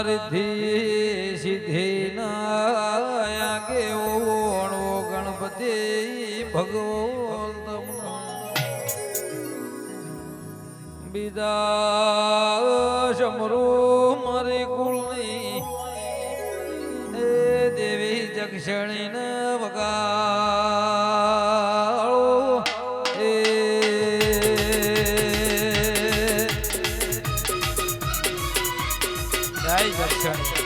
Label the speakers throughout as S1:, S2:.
S1: रिद्धि सिद्धि नाया के ओणो गणपति भगवंत बीजा समरो मारे कुलनी ए देवी जक्षणी न वगाळो ए जय जक्षणी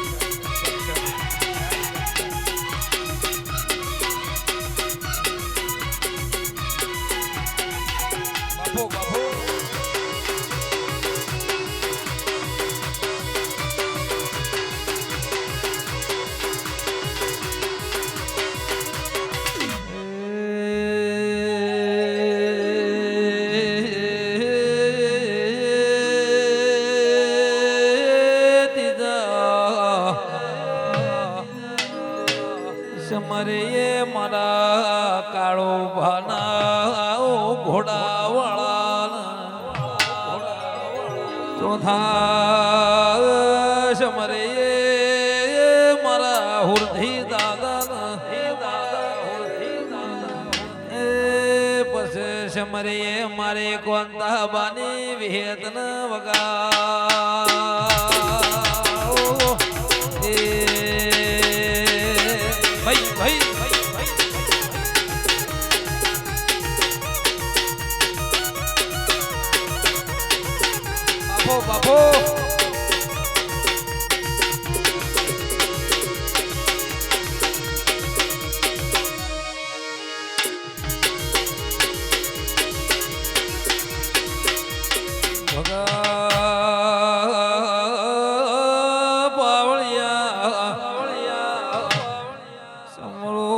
S1: बापू बापू समरे ये मारा काळो भाना घोडा वाळा चौथा समरे ये मारा हुरधी दादा ए पस समरे ये मारे कोणता बानी विहेतन वगा बापू भगा पावळिया समरो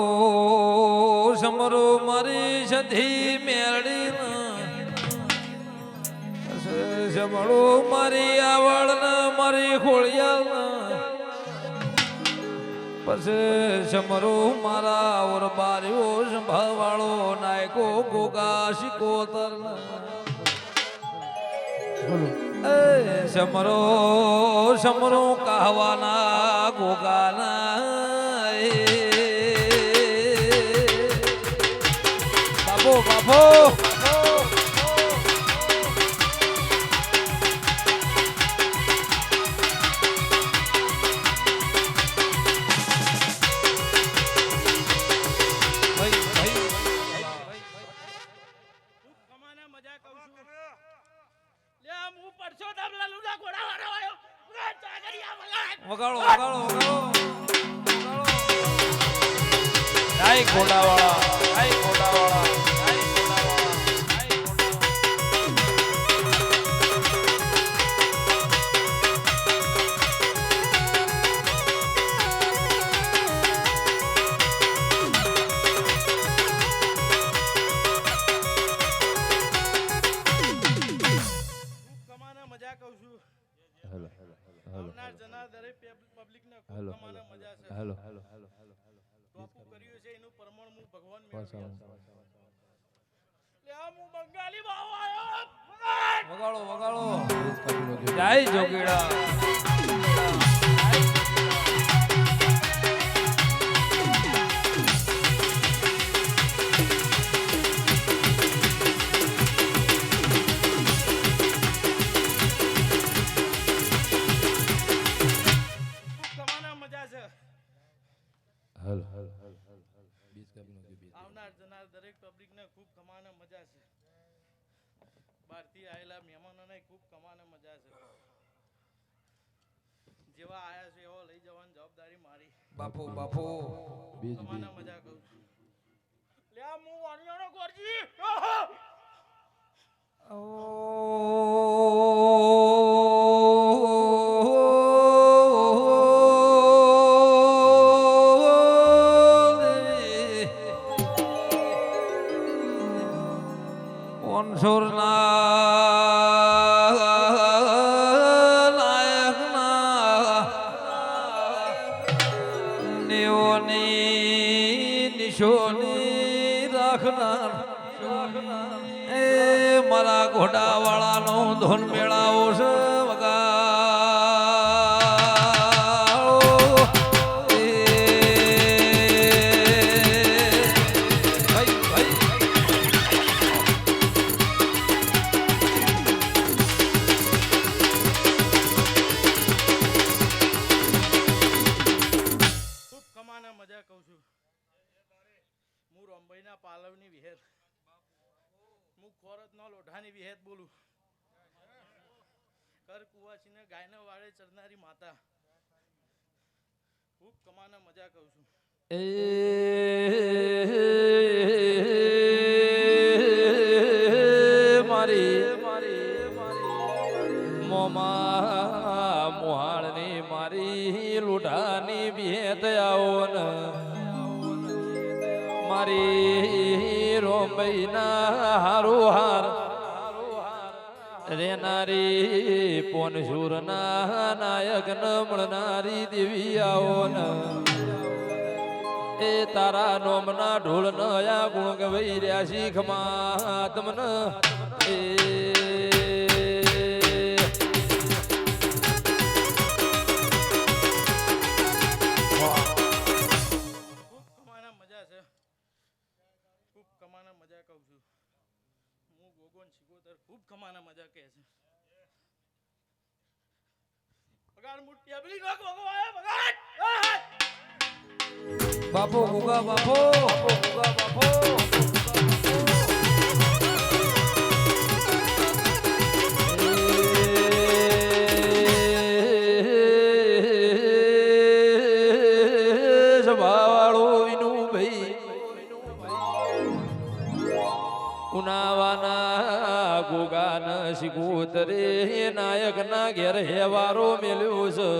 S1: समरो मारी सधी मेरडी समळो मारी आवळ न मारी खोळियाल पस समरो मारा और बारियो संभावाळो नायको गोगा शिकोतर ए समरो समरो कहवाना गोगाना बापू बापू વગાડો વગાડો વગાડો જય ઘોડાવાળા જય ઘોડાવાળા જય
S2: મજા કહું છું હેલો આવનાર જનાર દરેક પબ્લિક ને ખૂબ કમાને મજા છે હેલો ટોપુ કર્યું છે એનું પ્રમાણ હું ભગવાન મેળવ્યો લે હું બંગાળી ભાવ આયો
S1: વગાડો વગાડો જય જોગીડા
S2: આવનાર જનાર દરેક પબ્લિક ને ખૂબ કમાને મજા છે બહારથી આયેલા મહેમાનોને ખૂબ કમાને મજા છે જેવા આયા છે એવો લઈ જવાની જવાબદારી મારી
S1: બાપુ બાપુ
S2: કમાને મજા કહું છું લે હું વાણિયાનો ગોરજી
S1: રાખનાર એ મારા ઘોડા વાળાનો ધોન મેળાવો છે વગા
S2: અંબાઈના પાલવની વિહેત હું ખોરતનો લોઢાની વિહેત બોલું કર કુવાસીને ગાયને વાળે ચરનારી માતા ખૂબ કમાના મજા કહું છું
S1: મોમા મોહાળની મારી લૂઢાની ભેત આવો ને મારી રોમબઈના હારું હાર રેનારી પોનસુરના નાયક ન મળનારી દેવી આવો ને એ તારા નોમના ઢોળ ન આ ગુણ ગવાઈ રહ્યા શીખમાં તમને એ
S2: મજા કહું છું હું ગોગોન શિકોતર ખૂબ કમાના મજા કહે છે પગાર મુઠ્ઠી અબલી નો ગોગો આયા પગાર
S1: બાપો ગુગા બાપો ગુગા બાપો ઉનાવાના ગોગાન શિકોતરે નાયક ના ઘેર હેવારો મેલ્યો છે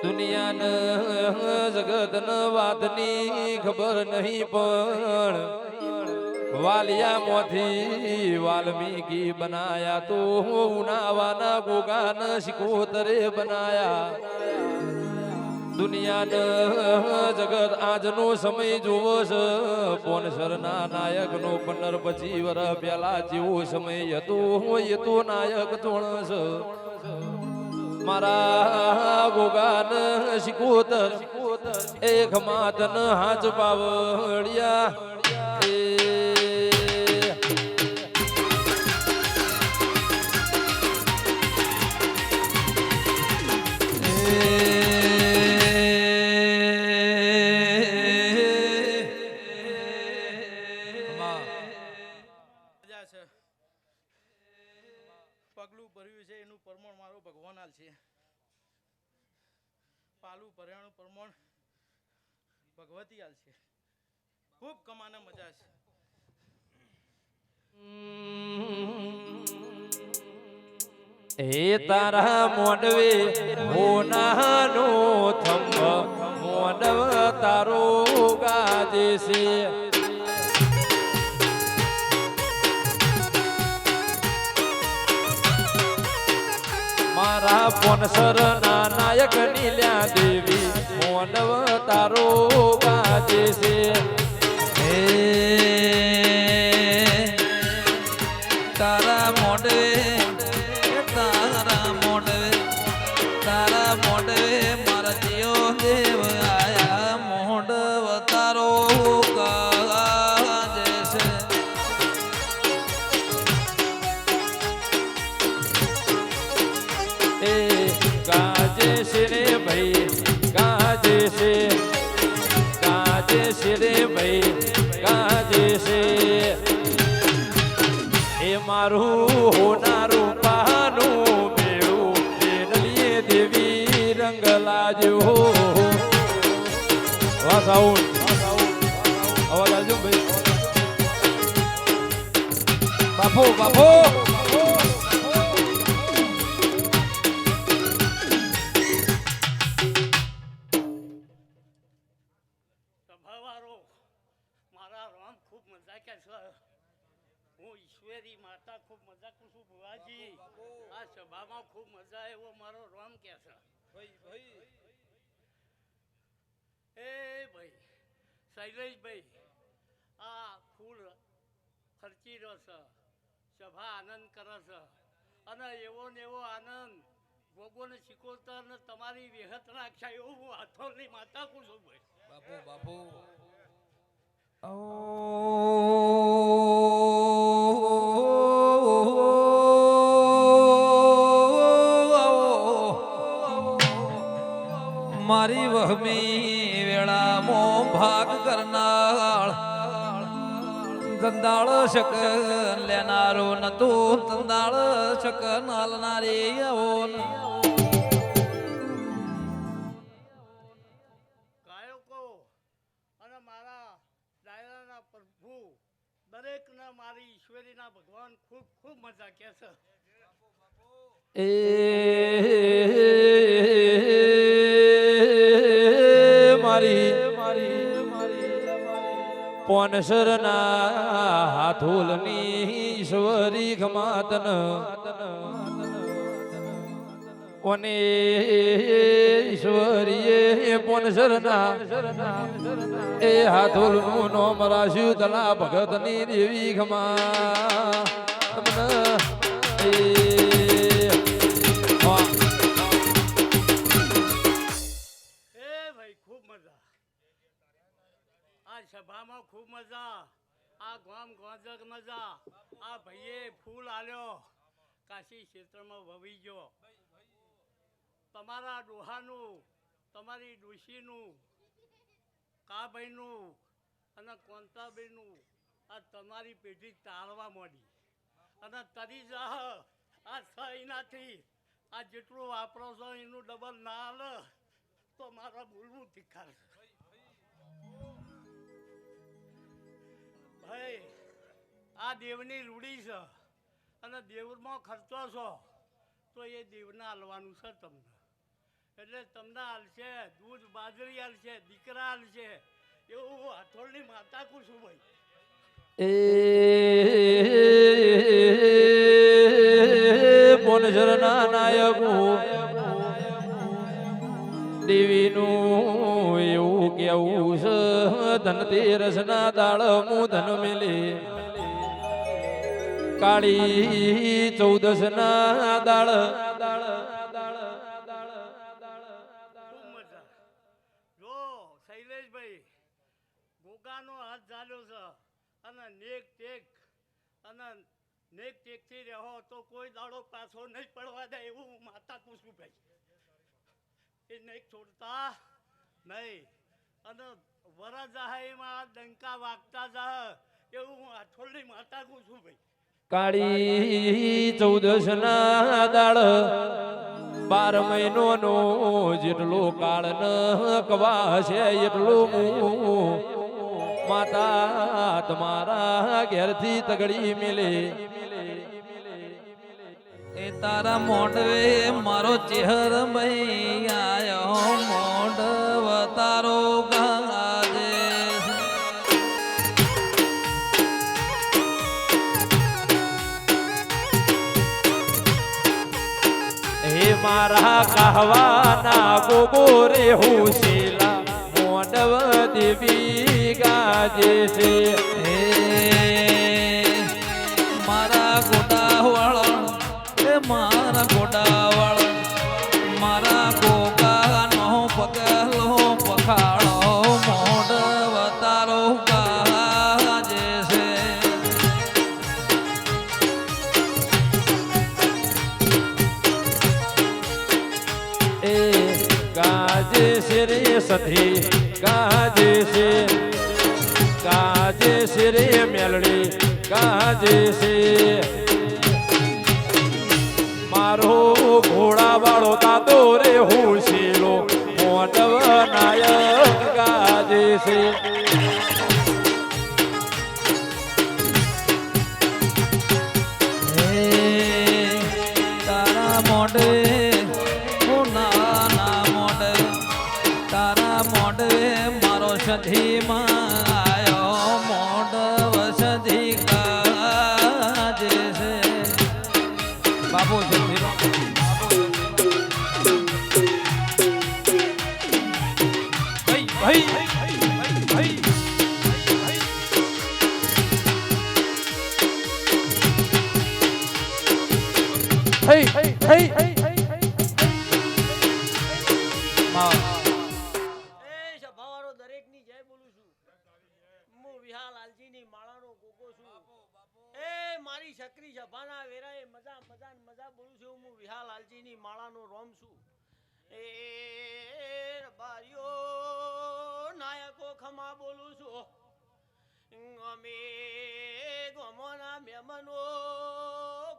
S1: દુનિયાન જગત ન વાતની ખબર નહીં પણ વાલિયા મોથી વાલ્મીકી બનાયા તો ઉનાવાના ગોગાન શિકોતરે બનાયા દુનિયાન જગત આજનો સમય જોવો છે પોનસરના નાયકનો 15-25 વર્ષ પહેલા જેવો સમય હતો એ તો નાયક થોણ છે મારા ગોગાન શિકોતર એક માતન હાચ પાવડિયા
S2: પગલું ભર્યું છે એનું પ્રમાણ મારો ભગવાન હાલ છે પાલું ભર્યાનું પ્રમાણ ભગવતી હાલ છે ખૂબ કમાના મજા છે
S1: હે તારા મોડવે હોનાનો થંભ મોડવ તારો ગાજે છે મારા પોનસર ના નાયક નીલ્યા દેવી મોડવ તારો ગાજે છે હે તારા મોડવે મારા જીઓ દેવ આયા મોઢ વતારો ગાજે છે એ ગાજે છે રે ભાઈ ગાજે છે રે ભાઈ ગાજે છે એ મારું હોનારું પાનું દેવી રંગ લાજો અવાજ આવજો ભાઈ બાપો બાપો
S2: સભાવાળો મારા રામ ખૂબ મજા કે છે હું ઈશ્વરી માતા ખૂબ મજા કરું છું ભુવાજી આ સભામાં ખૂબ મજા એવો મારો રામ કે છે એ ભાઈ શૈલેષભાઈ આ ફૂલ ખર્ચી રહ્યો છે સભા આનંદ કરે છે અને એવો ને એવો આનંદ ગોગોને શિકોતર ને તમારી વિહત રાખશે એવું હું હાથોની માતા કું છું ભાઈ
S1: બાપુ મારી વહમી વેળામાં ભાગ કર
S3: નાળ ધંધાળ શક લેનારો નતું ધંધાળ શક નાલનારી આવો
S2: ગાયકો અને મારા ડાયરાના પ્રભુ દરેકને મારી ઈશ્વરીના ભગવાન ખૂબ ખૂબ મજા કે છે.
S1: મારી પોનસરના હાથોલની ઈશ્વરી ખમાતન ઓને ઈશ્વરીએ પોનસરના એ હાથોલનું નોમ રાશ્યું તલા ભગતની દેવી ખમા તમને
S2: ભાઈ ખૂબ મજા આ સભામાં ખૂબ મજા આ ગામ ગોંજક મજા આ ભાઈએ ફૂલ આલ્યો કાશી ક્ષેત્રમાં વવી ગયો તમારા ડોહાનું તમારી ડોશીનું કાભાઈનું અને કોંતાભાઈનું આ તમારી પેઢી તાળવા માંડી અને તરી જાહ આ સહીનાથી આ જેટલું વાપરો છો એનું ડબલ ના હાલે તો મારા બોલવું તીખાર ભાઈ આ દેવની રૂડી છે અને દેવમાં ખર્ચો છો તો એ દેવને હાલવાનું છે તમને એટલે તમને હાલશે દૂધ બાજરી હાલશે દીકરા હાલશે એવું હથોળની માતા કું છું ભાઈ
S1: પોનસરના નાયકો દેવીનું એવું કેવું છે ધનતેરસના દાળ હું ધન મેલે કાળી 14ના દાળ
S2: ખૂબ મજા જો શૈલેષભાઈ ગોગાનો હાથ ચાલ્યો છે અને નેક ટેકથી રહો તો કોઈ દાડો પાછો નહીં પડવા દે એવું હું માતા પૂછું ભાઈ એ નહીં છોડતા નહીં અને વરા જાહેમાં ડંકા વાગતા જાહ એવું હું આઠોળની માતા પૂછું ભાઈ
S1: કાળી 14ના દાળ 12 મહિનોનો જેટલો કાળ ન કવા છે એટલું માતા તમારા ઘેરથી તગડી મિલે
S3: એ તારા મોઢવે મારો ચહેર ભાઈ આયો મોઢવ તારો ગાજે
S1: હે મારા કહવાના ગોગોરે હુશેલા મોડવ દેવી ગાજે છે
S3: હે મારા ગોડાવળ એ મારા ગોડાવળ મારા ગોગાનો પગલો પખાળો મોઢવ તારો ગાજે છે
S1: એ ગાજે છે રે સધી ગાજે છે રે મેલડી ગાજે છે મારો ઘોડા વાળો તાતો રે હુશેલો મોડવ નાયક ગાજે છે
S3: હે તારા મોઢે નાના મોઢે તારા મોઢે મારો સધીમાં આયો મોઢવ સધી કાજે છે બાપુ સધીનો
S1: ભાઈ
S2: એ સભાવાળો દરેકની જય બોલું છું હું વિહાલ લાલજીની માળાનો ગોગો છું એ મારી સક્રી સભાના વેરાએ મજા મજા ને મજા બોલું છું હું વિહાલ લાલજીની માળાનો રોમ છું એ બારીઓ નાયકો ખમા બોલું છું. અમે ગોમોના મહેમાનો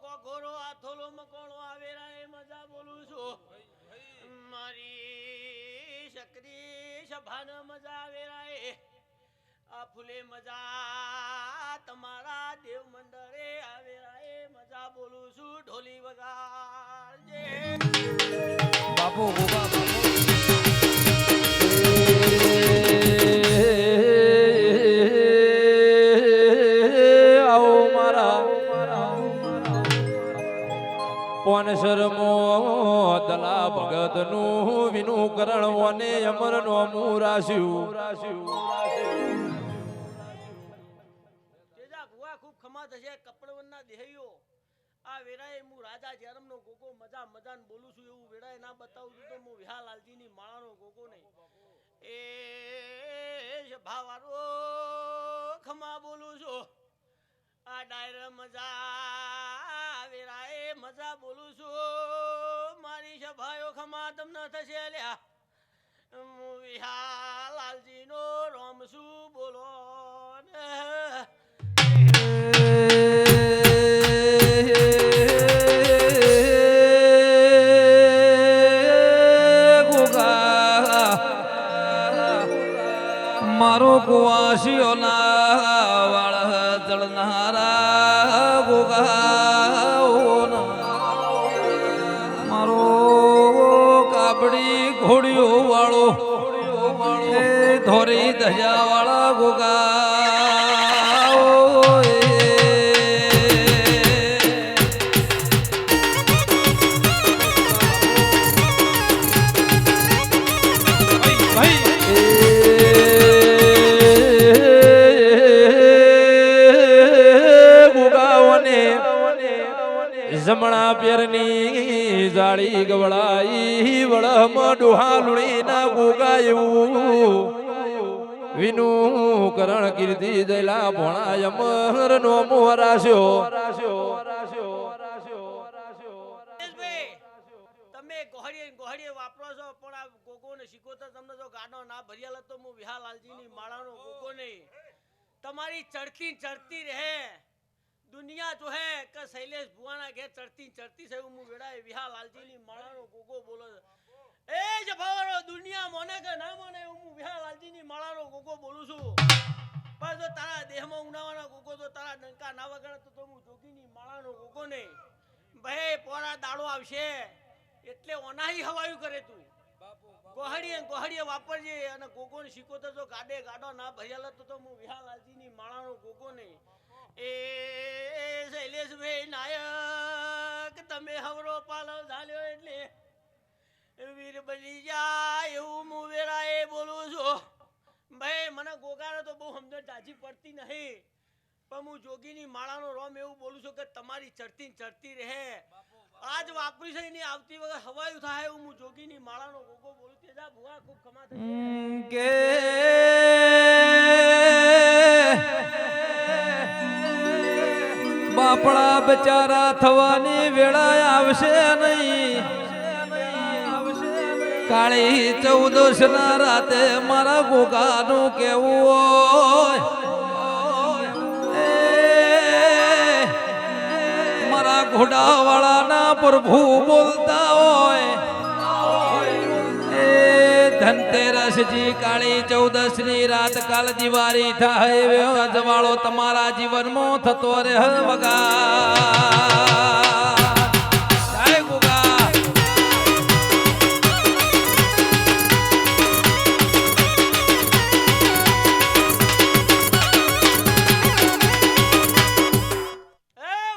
S2: ગોગોરો આથોલો મકોણો આવેલા એ મજા બોલું છું. મારી શકરી સભાને મજા આવેલા એ આ ફૂલે મજા તમારા દેવ મંડળે આવેલા એ મજા બોલું છું. ઢોલી વગાડજે
S3: બાપુ ગોગા બાપુ
S1: આવો મારા પોનસર મો દલા ભગત નું વિનું કરણ વને અમર નો મુરાસ્યું
S2: તેજા ભુવા ખૂબ ખમા થશે. કપડવનના દેહૈયો આ વેરાએ હું રાજા જયરામનો ગોગો મજા મજાન બોલું છું. એવું વેરાએ ના બતાવું છું તો હું વિહાલાલજીની માળાનો ગોગો નહીં. એ ભાવારો ખમા બોલું છું. આ ડાયરા મજા વેરાએ મજા બોલું છું. મારી સભાયો ખમા તમને થશે લ્યા. હું વિહાલાલજીનો રોમ છું બોલો ને.
S3: મારો કુવાસીઓ ના વાળ જળનારા ગોગા મારો કાબડી ઘોડીઓ વાળો ધોરી ધજા વાળા ગોગા
S1: જમણા પેરની જાળી ગવડાઈ વળમ ડોહાલુણી ના ગોગા એવું વિનું કરણ કીર્તિ જયલા ભોણા અમર નો મોરાસ્યો.
S2: તમે ગોહડીએ વાપરો છો પણ આ ગોગો ને શીખોતર તમને જો ગાડો ના ભર્યા તો હું વિહાલાલજીની માળાનો ગોગો નહીં. તમારી ચડતી રહે દુનિયા જો હે કે શૈલેષ ભુવાના ઘેર ચડતી છે હું વેડાય વિહાલાલજીની માળાનો ગોગો બોલો. એ જ ભાવરો દુનિયા મોને કે ના મોને હું વિહાલાલજીની માળાનો ગોગો બોલું છું. પણ જો તારા દેહમાં ઉનાવાના ગોગો તો તારા ડંકા ના વગર તો હું જોગીની માળાનો ગોગો નહીં. ભાઈ પોરા દાડો આવશે એટલે ઓનાહી હવાયું કરે તું. ગોહડીએ વાપરજે અને ગોગો ને શીખોતર જો ગાડો ના ભર્યા તો હું વિહાલાલજીની માળાનો ગોગો નહીં. એ શૈલેષભાઈ નાયક તમે હવરો પાલો ઝાલ્યો એટલે વીર બની જાય એવું હું વેરાએ બોલું છું. ભાઈ મને ગોગાને તો બહુ સમજણ તાજી પડતી નહીં પણ હું જોગીની માળાનો રોમ એવું બોલું છું કે તમારી ચડતી રહે. આજ વાપરી છે ને આવતી વખત હવાયું થાય એવું હું જોગીની માળાનો ગોગો બોલું. તેજા ભુવા ખૂબ ખમા
S3: કે બાપડા બચારા થવાની વેળા આવશે નહીં. કાળી 14 ના રાતે મારા ગોગાનું કેવું હોય મારા ઘોડા વાળાના પ્રભુ બોલતા હોય ધનતેરસજી કાળી 14 ની રાત કાલ દિવાળી થાય અજવાળો તમારા જીવનમાં થતો રહે વગા. જય ગોગા.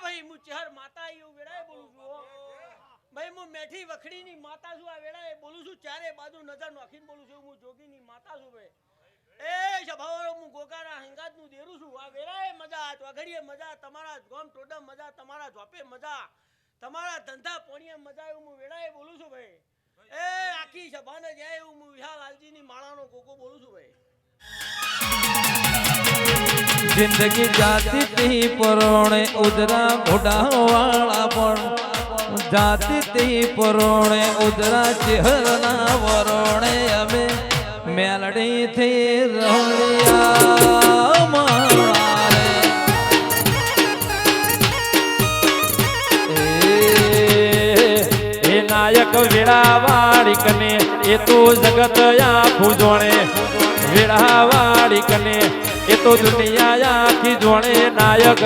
S2: ભાઈ હું ચહર માતા એવું વેળાએ બોલું છું. ભાઈ હું મેઠી વખડીની માતા છું. આ વેળાએ બોલું છું. ચારે બાજુ નજર નાખીને બોલું છું. હું જોગીની માતા છું. ભાઈ એ સભાવાળો હું ગોગાના હંગાતનું દેરું છું. આ વેળાએ મજા ચોઘડીએ મજા તમારા ગોમ ટોડમ મજા તમારા ઝોપે મજા તમારા ધંધા પોણીએ મજા એવું હું વેળાએ બોલું છું. ભાઈ એ આખી સભાને જાય એવું હું વિહાલાલજીની માળાનો ગોગો બોલું છું. ભાઈ
S3: જિંદગી જાતી તી પરોણે ઉદરા ઘોડા વાળા પણ જાતી તી પરોણે ઉદરા ચહેરના વરોણે અમે મેલડીથી રળિયા મારે
S1: એ નાયક વેળાવાળી કને એ તો જગત આખું જોણે વેળાવાળી કને એ તો દુનિયા આખી જોણે નાયક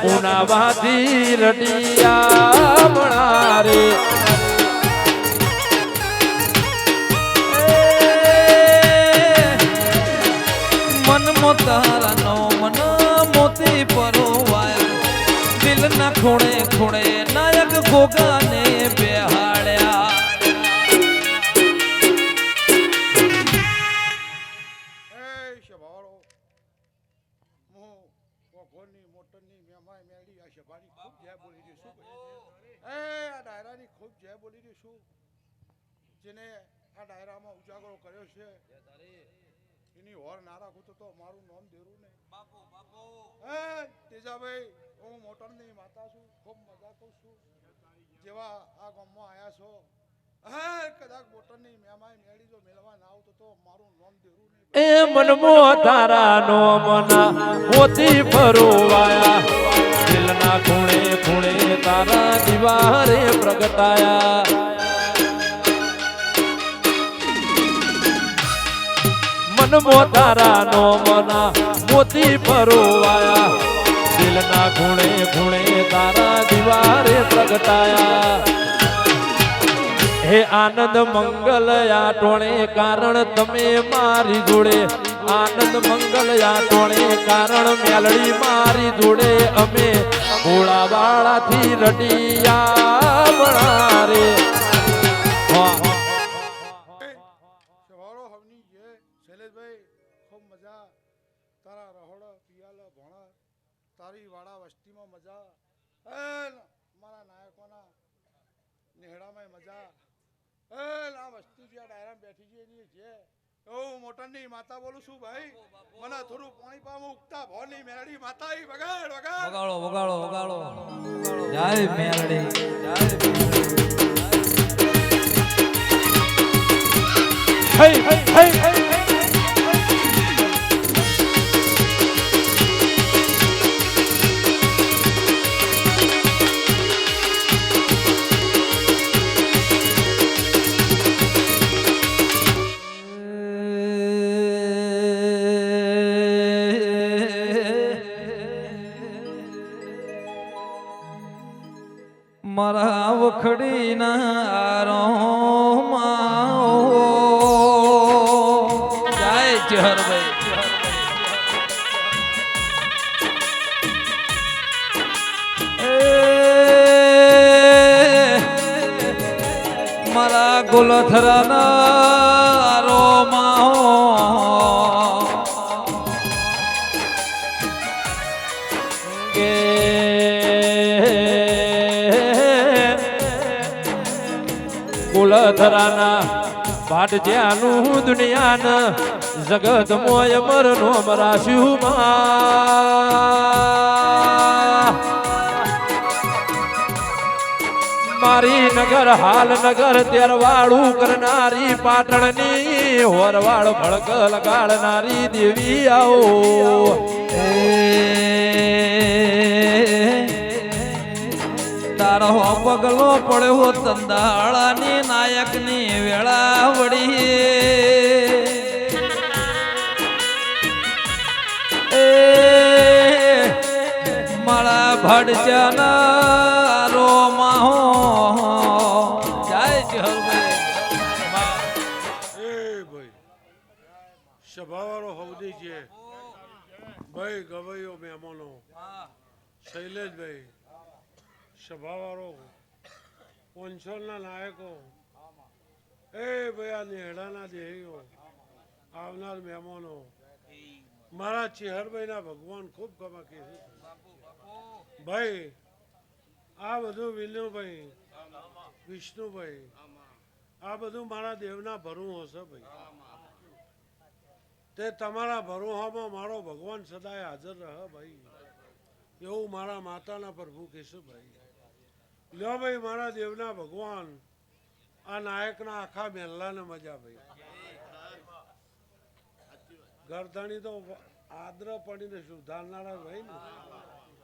S1: ઉનાવાથી રડિયા મણારે
S3: મન તારાનો મન મોતી પરોવાયા દિલ ના ખૂણે ખૂણે નાયક ગોગાને બેહાડ્યા
S4: શભાળો હું ભગવાનની મોટરની મેમાય મેળી આ શભાની ખૂબ જય બોલી રહી છું એ આ ડાયરાની ખૂબ જય બોલી રહી છું જેને આ ડાયરામાં ઉજાગરો કર્યો છે એની હોર ના રાખું તો મારું નામ દેરું નહીં બાપુ બાપુ હે તેજાભાઈ હું મોટરની માતા છું ખૂબ મજા કરું છું જેવા આ ગામમાં આવ્યા છો હે કદાચ મોટરની મેમાય મેળી જો મેળવા ના આવતો તો મારું નામ દેરું નહીં
S1: એ મનમો તારા નો મના મોતી ફરોવાયા દિલના ખૂણે ખૂણે તારા દિવારે પ્રગટાયા મનમો તારા નો મના મોતી ફરોવાયા દિલના ખૂણે ખૂણે તારા દિવારે પ્રગટાયા હે આનંદ મંગલ આટોણે કારણ તમે મારી જોડે આનંદ મંગલ આટોણે કારણ મેલડી મારી જોડે અમે ભોળાવાળાથી રડિયા મણારે
S4: શવાળો હવની જે શૈલેષભાઈ ખૂબ મજા તારા રહોડા પિયાલા ભણા તારી વાળા વસ્તીમાં મજા મારા નાયકોના નેહડામાં મજા આ વસ્તી જે ડાયરામાં બેઠી છે એની જે હું મોટરની માતા બોલું છું ભાઈ મને થોડું પાણી પામું ઉગતા ભોની મેરડી માતા ઈ વગાડ વગાડ
S3: વગાડો વગાડો વગાડો જય મેલડી જય
S1: હે હે હે
S3: મારા વખડીના રોમાં જય ચહરભાઈ મારા ગોલથરાના રોમાં
S1: કે કુલધરાના ભાટ જ્યાનું દુનિયાન જગત મોય મર નો મરાશ્યું મારી નગર હાલ નગર તેરવાળું કરનારી પાટણની હોરવાળ ભડક લગાડનારી દેવી આવો
S3: તારો પગલો પડ્યો તંદાળાની નાયકની વેળા વળી મારા ભડચાના રોમાં હો જય ચહરભાઈ
S4: એ ભાઈ સભાવાળો હવદી છે ભાઈ ગવાઈઓ મહેમાનો શૈલેષભાઈ સભાવાળો પંચોલના નાયકો એ ભાઈ આ નેહડાના દેહીઓ આવનાર મહેમાનો મારા ચેહરભાઈના ભગવાન ખૂબ કમાકે છે ભાઈ આ બધું વિનુભાઈ વિષ્ણુભાઈ આ બધું મારા દેવના ભરું હશે ભાઈ તે તમારા ભરોહામાં મારો ભગવાન સદાય હાજર રહે ભાઈ એવું મારા માતાના પ્રભુ કહેશું ભાઈ લ્યો ભાઈ મારા દેવના ભગવાન આ નાયકના આખા મહેલાને મજા ભાઈ
S5: ગરદણી તો આદ્ર પડીને સુધારનારા ભાઈ ને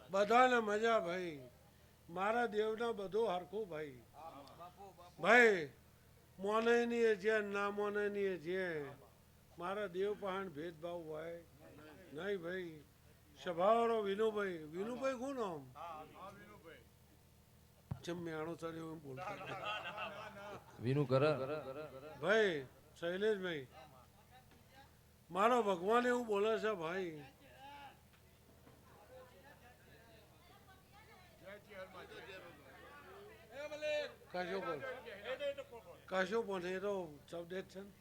S5: બધાને મજા ભાઈ મારા દેવના બધું હરખું ભાઈ ભાઈ મોને ની જે ના મોને ની જે મારા દેવ પહાણ ભેદભાવ હોય નહીં ભાઈ સ્વભાવરો વિનુભાઈ કોણ નામ જેમ મેણું ચડ્યું એમ બોલતા
S1: વિનુ કર
S5: ભાઈ શૈલેષભાઈ મારો ભગવાન એવું બોલે છે ભાઈ કશું પણ એ તો શબ્દ છે ને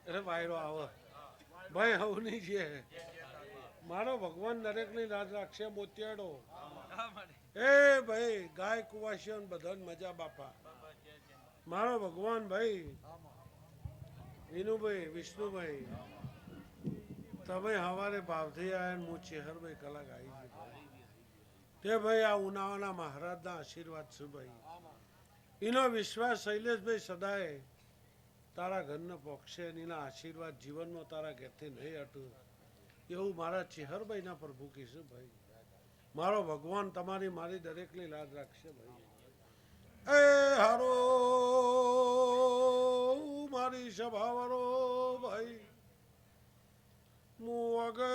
S5: એટલે વાયરો આવે ભાઈ આવું નહીં છે મારો ભગવાન દરેકની રાજ રાખશે મોતિયાડો એ ભાઈ ગાય કુવાસીઓ બધાને મજા બાપા મારો ભગવાન ભાઈ વિનુભાઈ વિષ્ણુભાઈ તમે હવારે ભાવથી આવ્યા હું ચેહરભાઈ કલાક આવી તે ભાઈ આ ઉનાળાના મહારાજના આશીર્વાદ છે ભાઈ એનો વિશ્વાસ શૈલેષભાઈ સદાય તારા ઘરને પોક્ષે એના આશીર્વાદ જીવનમાં તારા ઘેરથી નહીં હટું એવું મારા ચેહરભાઈના પ્રભુ કહેશે ભાઈ મારો ભગવાન તમારી મારી દરેકની લાજ રાખશે ભાઈ એ હારો મારી સભાવાળો ભાઈ હું વગર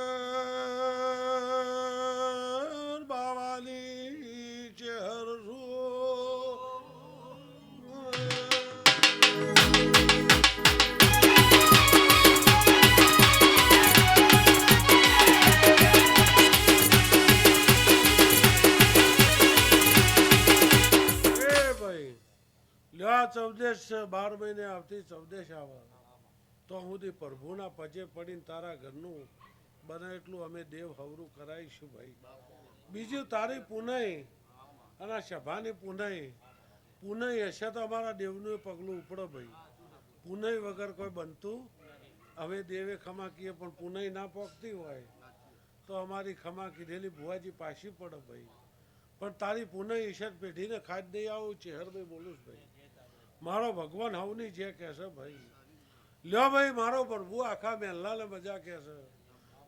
S5: બાવાની ચેહર ચૌદેશ 12 મહિને આવતી ચૌદેશ આવે તો સુધી પ્રભુના પજે પડીને તારા ઘરનું બને એટલું અમે દેવ હવરું કરાવીશું ભાઈ બીજું તારી પુનઈ અને સભાની પુનઈ હશે તો અમારા દેવનું પગલું ઉપડો ભાઈ પુનઈ વગર કોઈ બનતું હવે દેવે ખમા કીએ પણ પુનઈ ના પોકતી હોય તો અમારી ખમા કીધેલી ભુવાજી પાછી પડે ભાઈ પણ તારી પુનઈ ઈશર પેઢીને ખાદ દઈ આવું ચેહરભાઈ બોલું ભાઈ મારો ભગવાન હવની જે કહેશે ભાઈ લ્યો ભાઈ મારો પ્રભુ આખા મહેલાને મજા કહેશે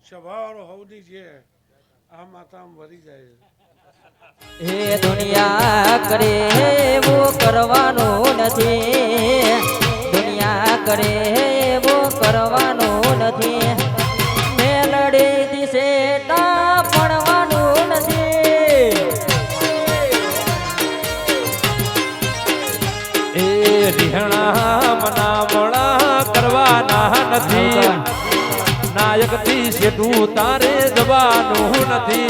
S5: સભાવાળો હવની જે આ માતા વરી જાય
S6: હે દુનિયા કરે એવું કરવાનું નથી દુનિયા કરે એવું કરવાનું નથી મેલડી દિશે તા પડવાનું નથી
S3: એ રિહણા મનામણા કરવાના નથી નાયક થી શેઠું તારે જવાનું નથી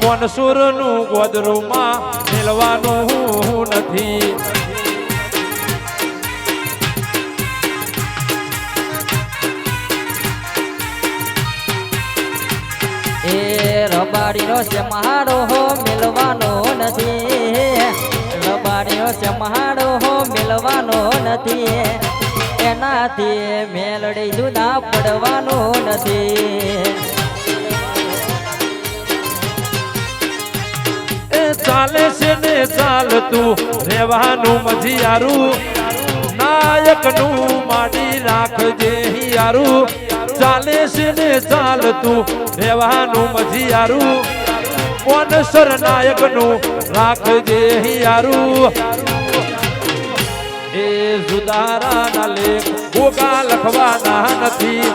S3: કોણ સુરનું ગોદરુમાં મેળવાનું નથી
S6: એ રબાડીનો છે મારો હો મિલવાનો નથી રબાડીનો છે મારો હો મિલવાનો નથી એનાથી મેલડી જુદા પડવાનું નથી
S3: ચાલે છે ને ચાલતું રેવાનું મજીયારું નાયક નું માડી રાખજે હિયારું ચાલે છે ને ચાલતું રેવાનું મજીયારું કોણ સર નાયક નું રાખજે હિયારું એ સુધારાના લેખ ગોગા લખવાના નથી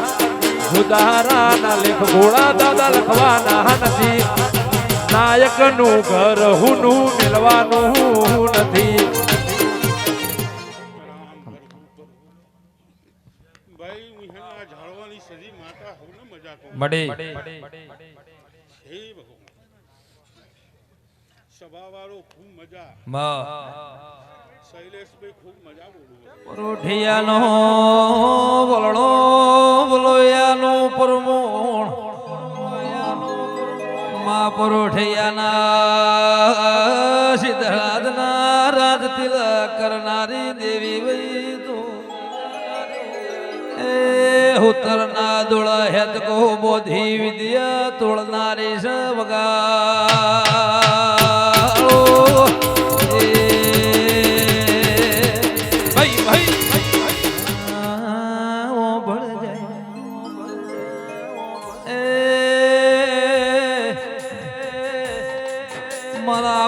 S3: સુધારાના લેખ ગોળા દાદા લખવાના નથી નાયક નું ઘર હુનું મેળવાનું નથી
S5: ભાઈ વિહાના ઝાડવાની સજી માતા હોને મજા કો
S3: મડી
S5: હે ભગવાન સભાવાળો ખૂબ મજા શૈલેષભાઈ ખૂબ મજા બોલું
S3: પરોઠિયાનો બોલણો બોલોયાનો પરમોણ માં પરોઠિયાના સિદ્ધરાજના રાજ તિલક કરનારી દેવી વૈ તો એ ઉત્તરના દોળ હેત કો બોધી વિદ્યા તોડનારી સવગાળો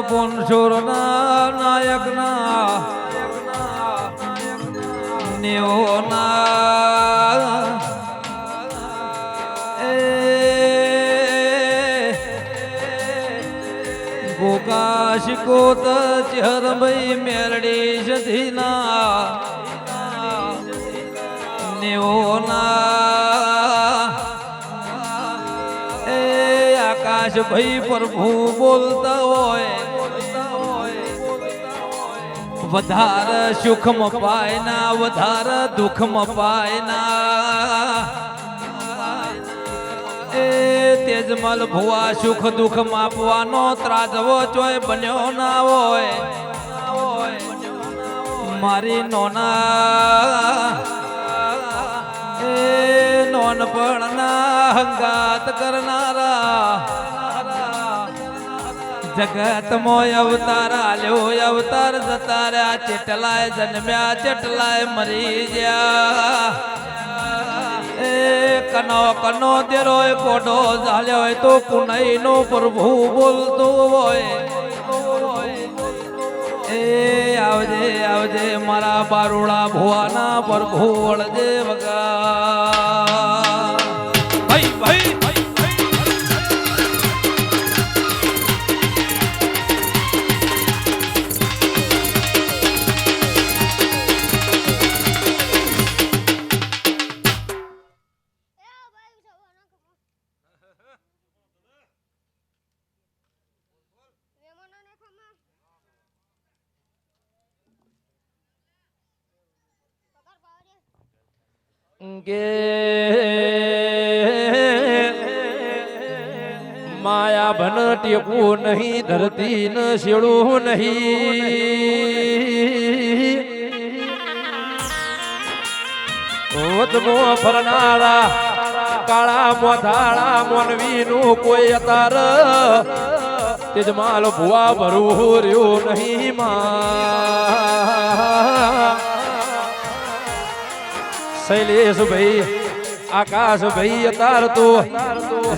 S3: પુનસુરના નાયકના નેઓના ગોકાશ કોત ચહરભાઈ મેરડી સધીના નેઓના એ આકાશ ભાઈ પ્રભુ બોલતા હોય વધારે સુખમાં પાય ના વધારે દુઃખમાં પાય ના એ તેજમલ ભુવા સુખ દુઃખ માપવાનો ત્રાજવો ચોય બન્યો ના હોય મારી નોના એ નોનપણના હંગાત કરનારા જગત મોય અવતાર આલ્યો અવતાર જતા રહ્યા ચેટલાય જન્મ્યા ચેટલાય મરી ગયા એ કનો કનો દેરોય કોડો ઝાલ્યો હોય તો પુનઈ નો પ્રભુ બોલતો હોય એ આવજે આવજે મારા બારુડા ભુવાના પ્રભુ વળજે વગા ભાઈ ભાઈ
S1: કે માયા ભન ટેકવું નહીં ધરતી ન શેડું નહીં વચમો ફરનારા કાળા મોધાળા મોનવી નું કોઈ અતાર તેજમાલ ભુવા ભરું રહ્યું નહીં માં શૈલેષ ભાઈ આકાશ ભાઈ અતાર તો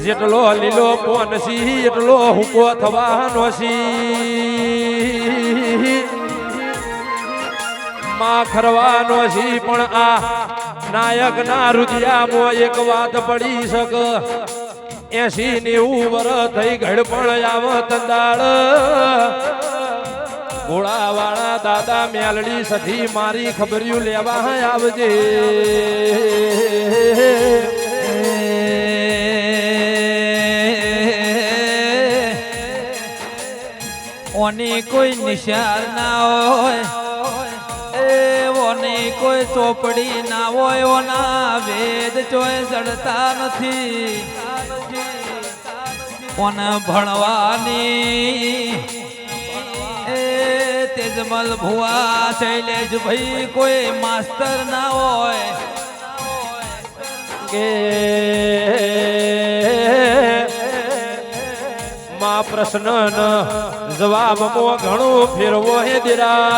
S1: જેટલો લીલો પોનસી એટલો હુકો થવાનો સી માં ખરવાનો સી પણ આ નાયક ના રુદિયામાં એક વાત પડી શક 80-90 વર્ષ થઈ ઘડ પણ આવ તંદાળ ઘોડાવાળા દાદા મેલડી સધી મારી ખબરિયું લેવા આવજે
S3: ઓની કોઈ નિશાળ ના હોય એ ઓની કોઈ ચોપડી ના હોય ઓના વેદ ચોય ચડતા નથી ઓને ભણવાની તેજમલ ભુવા શૈલેષ ભાઈ કોઈ માસ્તર ના હોય
S1: કે માં પ્રશ્ન ન જવાબ મો ઘણું ફેરવો હે દીરા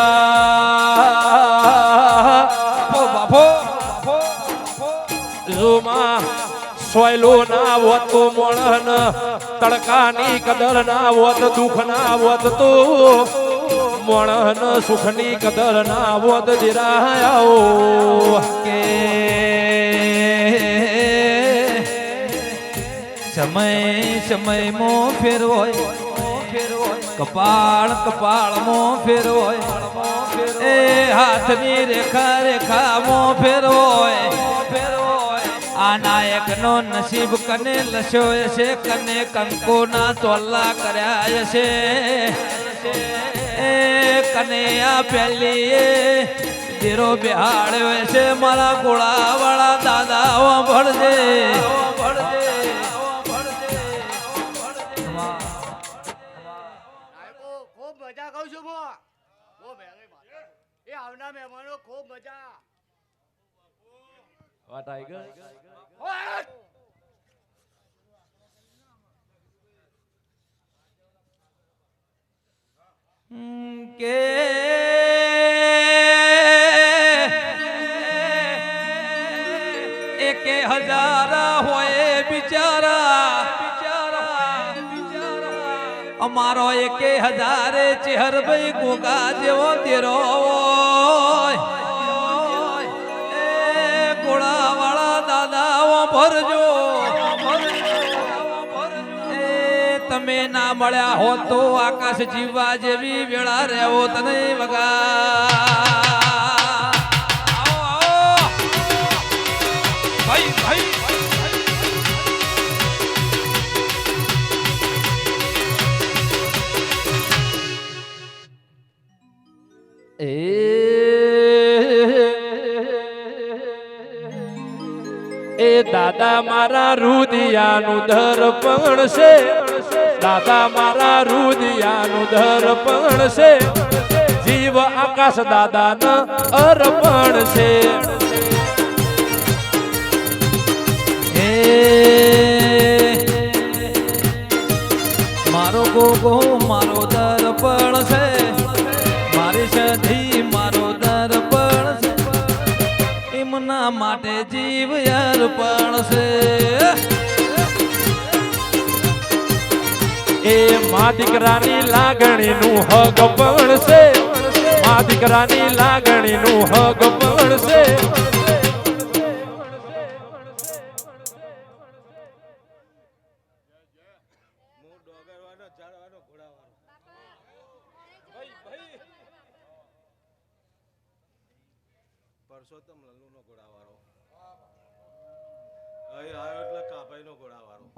S1: બાપો જો માં સોયલો ના હોત તો મોણન તડકાની કદર ના હોત દુઃખ ના હોત તો મોણન સુખની કદર ના હોત દીરાયો
S3: કે સમય મો ફેરવોય કપાળ કપાળ મો ફેરવોય એ હાથની રેખા રેખા મો ફેરવોય આ નાયક નો નસીબ કને લસ્યો છે કને કંકો ના તોલા કર્યા છે એ કને આ પહેલી ધીરો બિહાડ્યો છે મારા ગોળા વાળા દાદા ભળજે
S2: ખૂબ મજા કહું છું એ આવના મહેમાનો ખૂબ મજા
S1: What tiger?
S3: કે એકે હજાર હોય બિચારા અમારો 1000 ચેહર ભાઈ ગોગા જેવો તેરો હોય એ ગોળાવાળા દાદાઓ ભરજો એ તમે ના મળ્યા હો તો આકાશ જીવવા જેવી વેળા રહેવો તને વગા ભાઈ ભાઈ
S1: એ દાદા મારા રુદિયાનું દર્પણ છે દાદા મારા રુદિયાનું દર્પણ છે જીવ આકાશ દાદાના અર્પણ છે
S3: મારો ગોગો મારો દર્પણ છે મારી સધી મારો દર્પણ છે એમના માટે જીવ અર્પણ છે
S1: એ મા દીકરાની લાગણીનું હક પણ છે મા દીકરાની લાગણીનું હક પણ છે
S7: પરસોત્તમ લલ્લુનો ઘોડાવાળો અહીં આવ્યો એટલે કાભાઈનો ઘોડાવાળો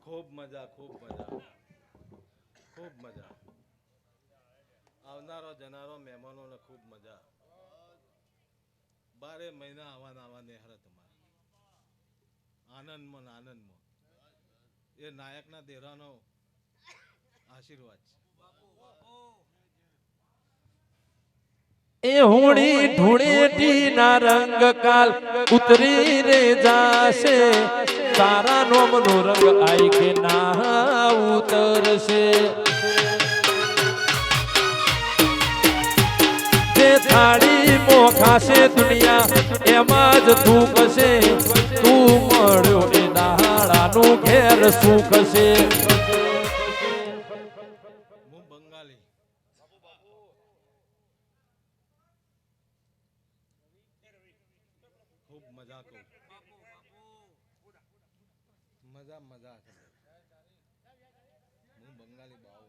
S7: ખૂબ મજા આવનારો જનારો મહેમાનોને ખૂબ મજા 12 મહિના આવા નેહર તમારે આનંદમાં એ નાયકના દેરાનો આશીર્વાદ છે
S1: એ હુણી ઢૂળેટી ના રંગ કાલ ઉતરી રે જાશે તારા નોમનો રંગ આઈ કે ના ઉતરશે જે થાળી મોખાશે દુનિયા એમાં જ થૂકશે તું મળ્યો એ દાડાનું ઘેર સુખ છે
S7: હું બંગાળી ખૂબ મજા કરું મજા છે હું બંગાળી બાઉ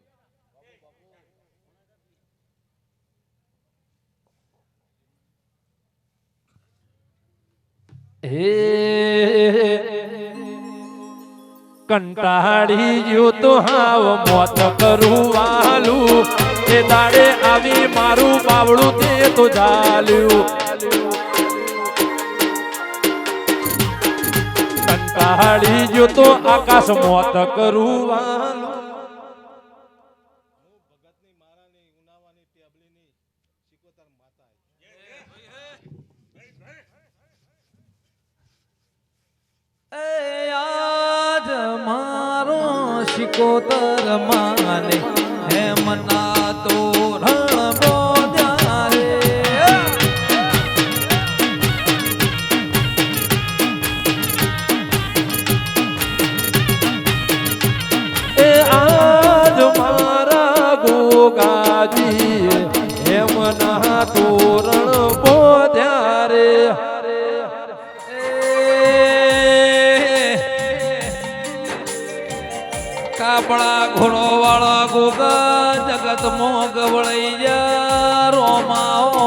S1: કંટાળી ગયો તો હાવ મોત કરું વાલું એ દાડે આવી મારું બાવળું તે તો ચાલ્યું કંટાળી ગયો તો આકાશ મોત કરું વાલું
S7: ભગતની મારાની ઉનાવાની ટેબલીની સિકોતર માતા
S3: એ આજ મારો શિકોતર માને હેમના તો રણ બોધ્યા રે
S1: એ આજ મારા ગોગાજી હેમના તોરણ બોધ્યા રે
S3: કાપડા ઘોડો વાળા ગોગા જગત મો ગવળઈ જા રોમાઓ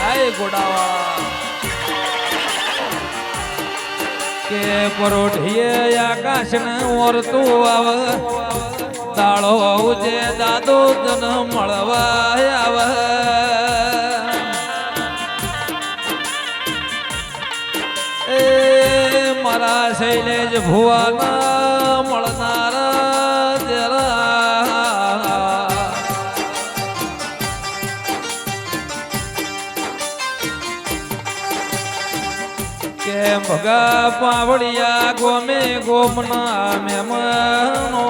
S3: આય ઘોડાવાળા કે પરોઢીએ આકાશ ને ઓરતું આવ તાળો ઉજે દાદો જન મળવા આવ મારા શૈલેજ ભુવાના મળનારા જરા કે ભગા પાવડિયા ગોમે ગોમના મહેમાનો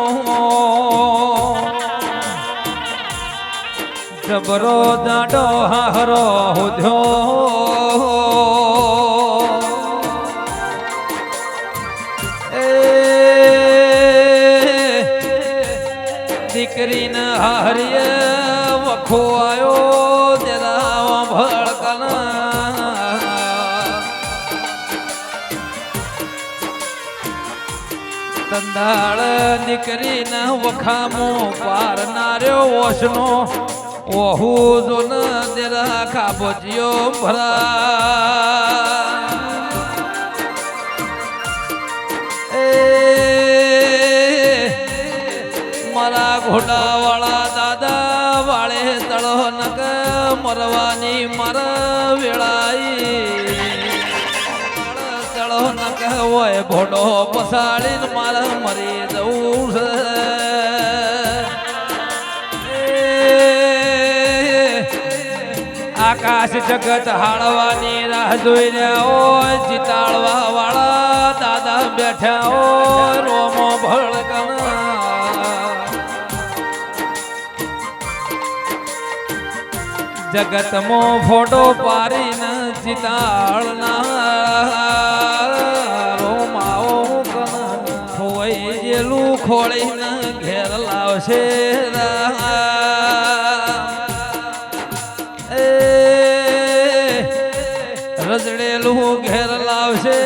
S3: જબરો દાડો હારો હોધ્યો હરિયે વખો આયો તેરા ભળકના તંદાળ દીકરીના વખામો પારનાર્યો ઓશનો ઓહુ જોન તેરા ખાબોજીયો ભરા મારા ઘોડાવાળા દાદા વાળે તળો નક મરવાની મારા વેળાઈ તળો નક હોય ભોડો પસાડીને મારા મરી જવું છે આકાશ જગત હાળવાની રાહ જોઈ રહ્યા હોય જીતાડવા વાળા દાદા બેઠા હોય રોમો ભળકણા જગતમાં ફોટો પારીને જીતાડના રોમાઓ હોય જેલું ખોળીને ઘેર લાવશે રજડેલું ઘેર લાવશે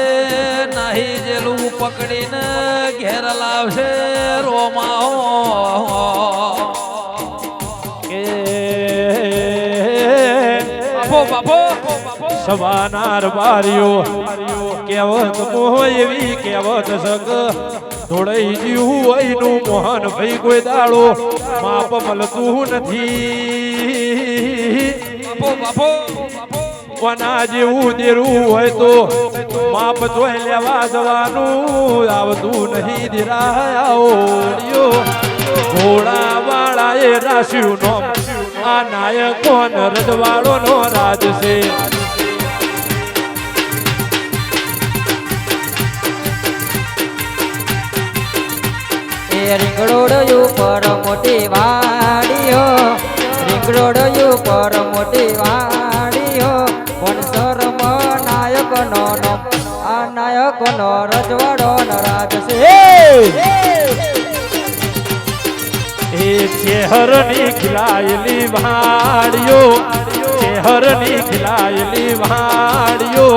S3: નાહી જેલું પકડીને ઘેર લાવશે રોમાઓ
S1: સવાનાર બારીઓ કેવત મોહ એવી કેવત સગ ધોળઈ જીવું વહીનું મોહન ભાઈ કોઈ દાડો માપ મળતું નથી કોના જેવું દેરું હોય તો માપ જોઈ લેવા જવાનું આવતું નહીં ધીરાયો ઘોડા વાળા એ રાશ્યું નો આ નાયક કોણ રજવાડો નો રાજ છે
S6: રીંગણોડ ઉપર મોટી વાડીઓ રીંગણોડ ઉપર મોટી વાડીઓ વનસરમ નાયકનો આ નાયકનો રજવાડો ન રાજ છે
S1: એ ચેહરની ખિલાયેલી વાડીઓ ચેહરની ખિલાયેલી વાડીઓ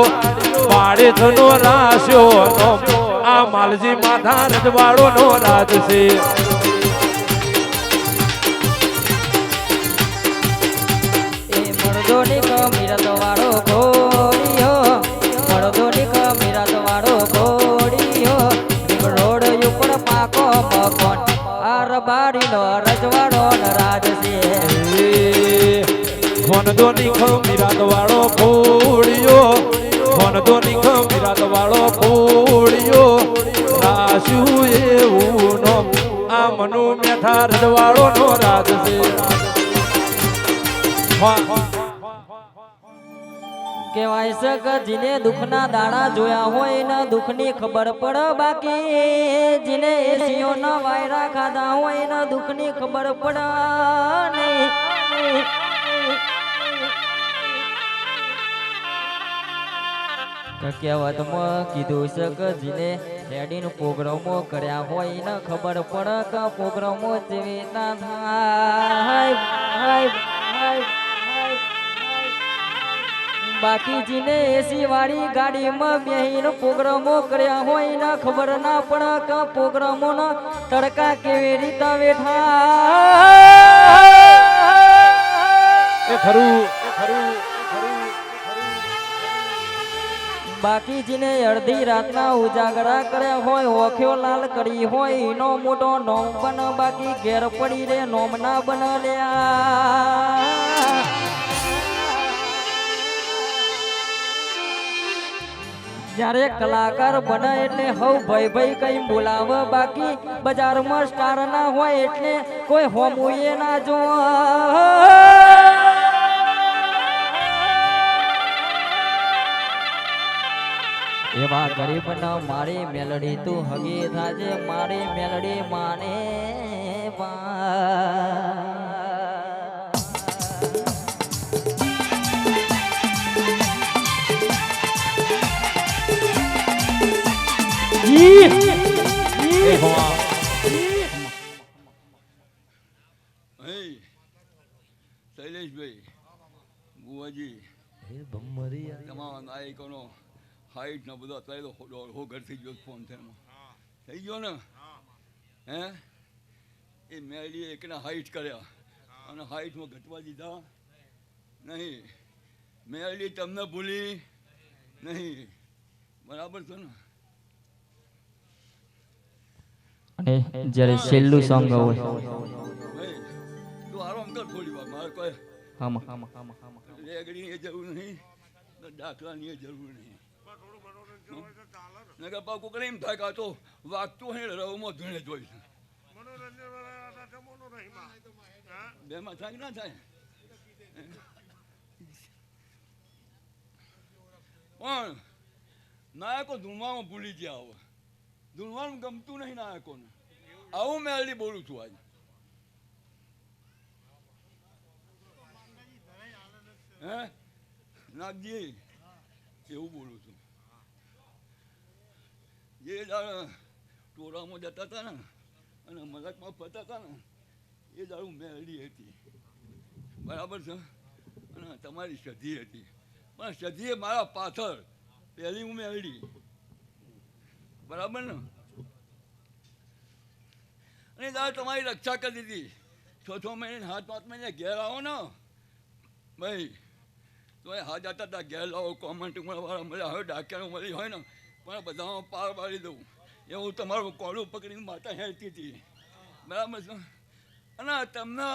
S1: પાડે થનો રાશ્યો નો આ માલજી માથા રજવાડો નો રાજ છે
S6: એ મરદોની કમીરત વાળો ઘોડીઓ મરદોની કમીરત વાળો ઘોડીઓ રીંગણોડ ઉપર પાકો મકોન આ રબારીનો રજવાડો ન રાજ છે
S1: ધોનદોની ખમીરાત વાળો ઘોડીઓ ધોનદોની ખમીરાત વાળો ઘોડીઓ રાશ્યું એવું નો આ મનુ મેઠા રજવાડો નો રાજ છે
S6: કહેવાય છે કે જેને દુઃખના દાડા જોયા હોય ને દુઃખની ખબર પડે બાકી જેને એસીઓના વાયરા ખાધા હોય ને દુઃખની ખબર પડે નહીં કહેવતમાં કીધું છે કે જેને રેડીનો પ્રોગ્રામો કર્યા હોય ને ખબર પડે કે પ્રોગ્રામો જેવી ના થાય બાકી જેને એસી વાળી ગાડીમાં બેહીને પ્રોગ્રામો કર્યા હોય ને ખબર ના પડે કે પ્રોગ્રામો ના તડકા કેવી રીતે બેઠા
S1: એ ખરું
S6: બાકી જેને અડધી રાતના ઉજાગરા કર્યા હોય ઓખ્યો લાલ કરી હોય એનો મોટો નોમ બન બાકી ઘેર પડી રે નોમ ના બન લ્યા જ્યારે કલાકાર બને એટલે હવ ભાઈ કઈ બોલાવ બાકી બજારમાં સ્ટાર ના હોય એટલે કોઈ હોમુએ ના જો એવા ગરીબ ન મારી મેલડી તું હગી થાજે મારી મેલડી માને
S8: ભુવાજી તમારા નાયકોનો હાઈટ ને બધો અત્યારે તો દોઢો ઘર થઈ ગયો ફોન થઈ ગયો ને હે એ મેળીએ એકના હાઈટ કર્યા અને હાઈટમાં ઘટવા દીધા નહીં. મેળી તમને ભૂલી નહીં. બરાબર છે ને?
S6: અને જ્યારે છેલ્લું સોંગ હોય
S8: ભાઈ તું આરામ કર થોડી વાર. મારે કોઈ રેગડીની જરૂર નહીં, દાખલાની જરૂર નહીં. નગર પાકું કરે એમ થાય કે આ તો વાગતું હોય ને રવમાં ધૂણે જોઈશ. બેમાં થાય કે ના થાય? પણ નાયકો ધૂણવામાં ભૂલી ગયા. હવે ધૂણવાનું ગમતું નહીં નાયકોને. આવું મેં હલ્દી બોલું છું આજે. હે નાગજી એવું બોલું છું. જે દાડા ટોળામાં જતા હતા ને અને મલકમાં ફરતા હતા ને એ દાડું મેળી હતી. બરાબર છે? અને તમારી સધી હતી. પણ સધીએ મારા પાછળ પહેલી હું મેળી. બરાબર ને? અને દાદા તમારી રક્ષા કરી દીધી. 6 મહિને 7 મહિને ઘેર આવો ને ભાઈ તો એ હાથ જતા હતા ઘેર લાવો કોમેન્ટ વાળા મળ્યા હવે ડાક્યાનું મળી હોય ને પણ બધામાં પાર પાડી દઉં એવું તમારું કોળું પકડીને માતા હેરતી હતી. બરાબર છે? અને તમને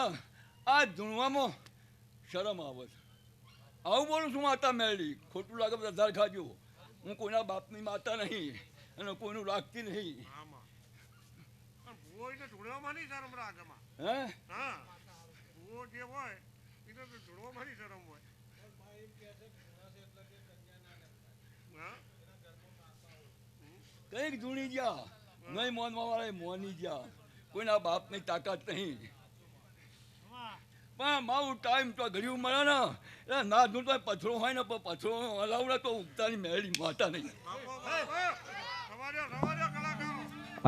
S8: આ ધૂણવામાં શરમ આવે છે. આવું બોલું છું માતા મેળી. ખોટું લાગે બધા ધાર ખાજો. હું કોઈના બાપની માતા નહીં અને કોઈનું રાખતી નહીં. હે કઈક ધૂણી ગયા નહીં મોનવા વાળા મોની ગયા. કોઈના બાપની તાકાત નહીં. પણ મારું ટાઈમ તો ઘડ્યું મળે ને એટલે ના ધૂણ તો પથરો હોય ને પણ પથરો હલાવડે તો ઉગતાની મેળી માતા નહીં.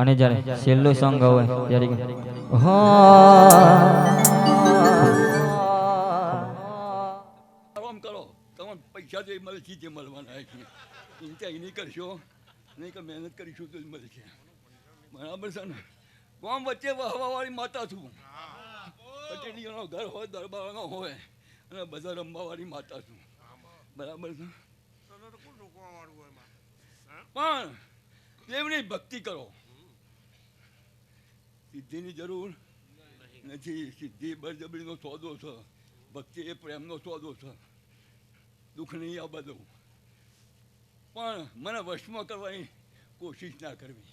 S6: અને જ્યારે છેલ્લું સોંગ હોય ત્યારે
S8: આરામ કરો. તમે પૈસા જે મળે છે જે મળવાના છે ચિંતા એની કરશો નહીં કે મહેનત કરીશું તો જ મળશે. બરાબર છે ને? ગામ વચ્ચે વહવાવાળી માતા છું. પટેલીઓનો ઘર હોય દરબારનો હોય અને બધા રમવાવાળી માતા છું. બરાબર છે? પણ દેવની ભક્તિ કરો. સિદ્ધિની જરૂર નથી. સિદ્ધિ બળજબરીનો સોદો છે. ભક્તિ એ પ્રેમનો સોદો છે. દુઃખ નહીં આ બધું. પણ મને વશમાં કરવાની કોશિશ ના કરવી.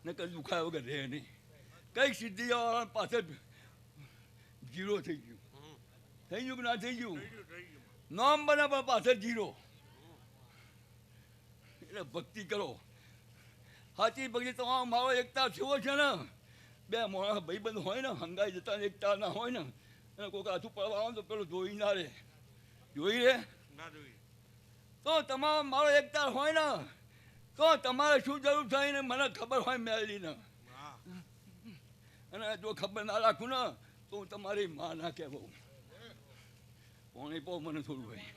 S8: નકર દુખાય વગર રહે નહીં. કઈક સિદ્ધિવાળા પાછળ જીરો થઈ ગયું. થઈ ગયું કે ના થઈ ગયું? નામ બરાબર પાછળ જીરો. એટલે ભક્તિ કરો. સાચી ભક્તિ તમારો મારો એકતા થયો છે ને. બે મોણા ભાઈબંધ હોય ને હંગાઈ જતા એકતા ના હોય ને અને કોઈ હાથું પડવા આવે તો પેલું જોઈ ના રે. જોઈ રે તો તમારો મારો એકતા હોય ને તો તમારે શું જરૂર થાય ને મને ખબર હોય મેળવીને. અને જો ખબર ના રાખું ને તો હું તમારી માં ના કહેવું. કોણે પો મને થોડું ભાઈ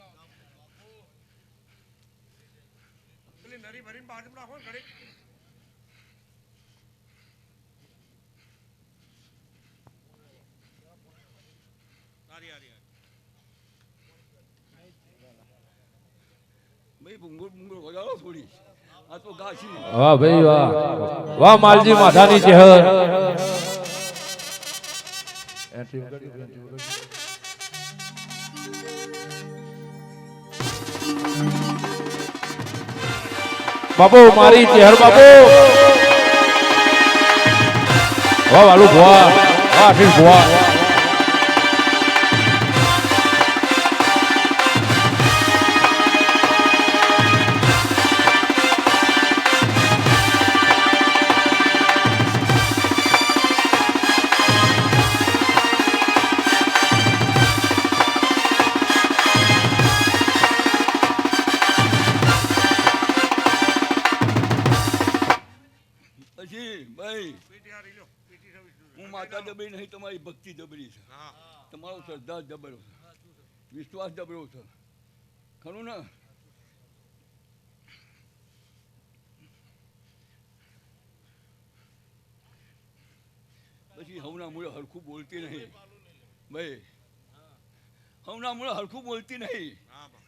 S8: ભાઈ ભૂંગળ ભૂંગળ વગાડો થોડી. આ તો ગાછી.
S1: વાહ ભાઈ વાહ. વાહ માલજી માથાની ચહેર. બાપુ મારી ચહેર બાપુ. વાહ વાલુ ભુવા. વાહ આશીષ ભુવા.
S8: હું માતા જબરી નહીં તમારી ભક્તિ જબરી છે. તમારો શ્રદ્ધા જબર છે. વિશ્વાસ જબરો છે ખરું ને પછી હવના મૂળે હરખું બોલતી નહીં ભાઈ હવના મૂળે હરખું બોલતી નહીં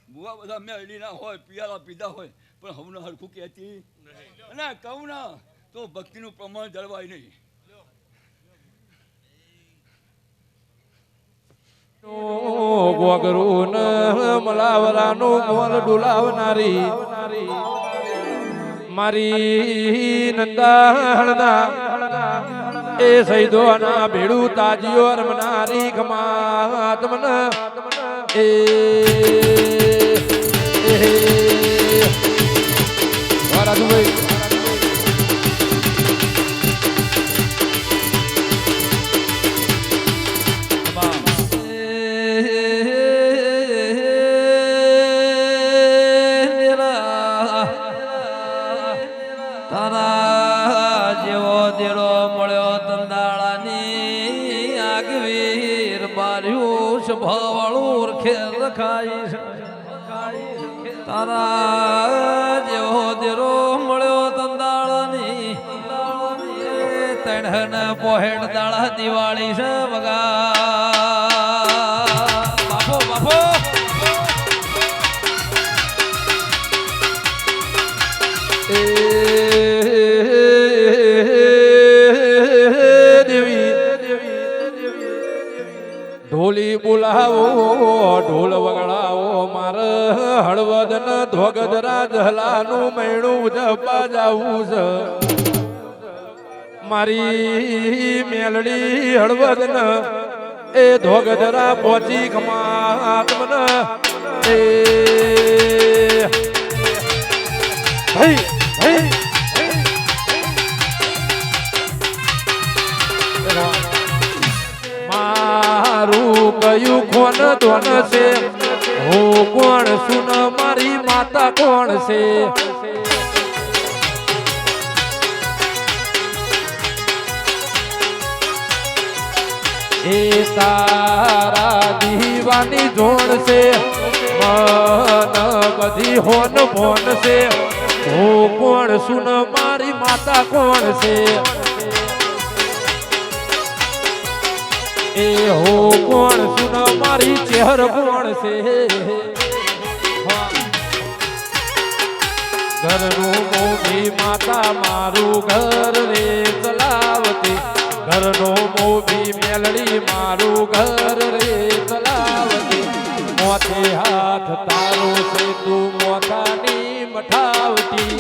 S8: બુવા બધા મેળવી ના હોય પિયાલા પીધા હોય પણ હવને હરખું કહેતી અને કહું ના તો ભક્તિનું પ્રમાણ જળવાય નહીં
S1: ગોગરું મલાવરાનું મોલ ડુલાવનારી મારી નંદાળના એ સૈદોના ભેડું તાજીઓ રમનારી ખમાત મન એ વારાદુભાઈ
S3: તારા જેવો દેડો મળ્યો તંદાળાની આગવીર બાર્યું સ્વભાવવાળું ખેલ રખાય તારા જેવો દેડો મળ્યો તંદાળાની તણહન પોહેડ દાળા દિવાળી છે વગા બાપો બાપો
S1: ઢોલી બોલાવો ઢોલ વગડાવો માર હળવદન ધ્વગદરા જલાનું મૈણું જપા જાવું છે મારી મેલડી હળવદન એ ધ્વગદરા પહોંચી ખમાત મન એ હઈ હઈ મારું કયું કોણ ધોન છે હું કોણ સુન મારી માતા કોણ છે એ તારા દીવાની જોણ છે મન બધી હોન ભોન છે હું કોણ સુન મારી માતા કોણ છે એ હો કોણ સુન મારી ચહેર કોણ છે ઘરનું મોભી માતા મારું ઘર રે ચલાવતી ઘરનો મોભી મેલડી મારું ઘર રે ચલાવતી મોથે હાથ તારો છે તું મોથાની મઠાવતી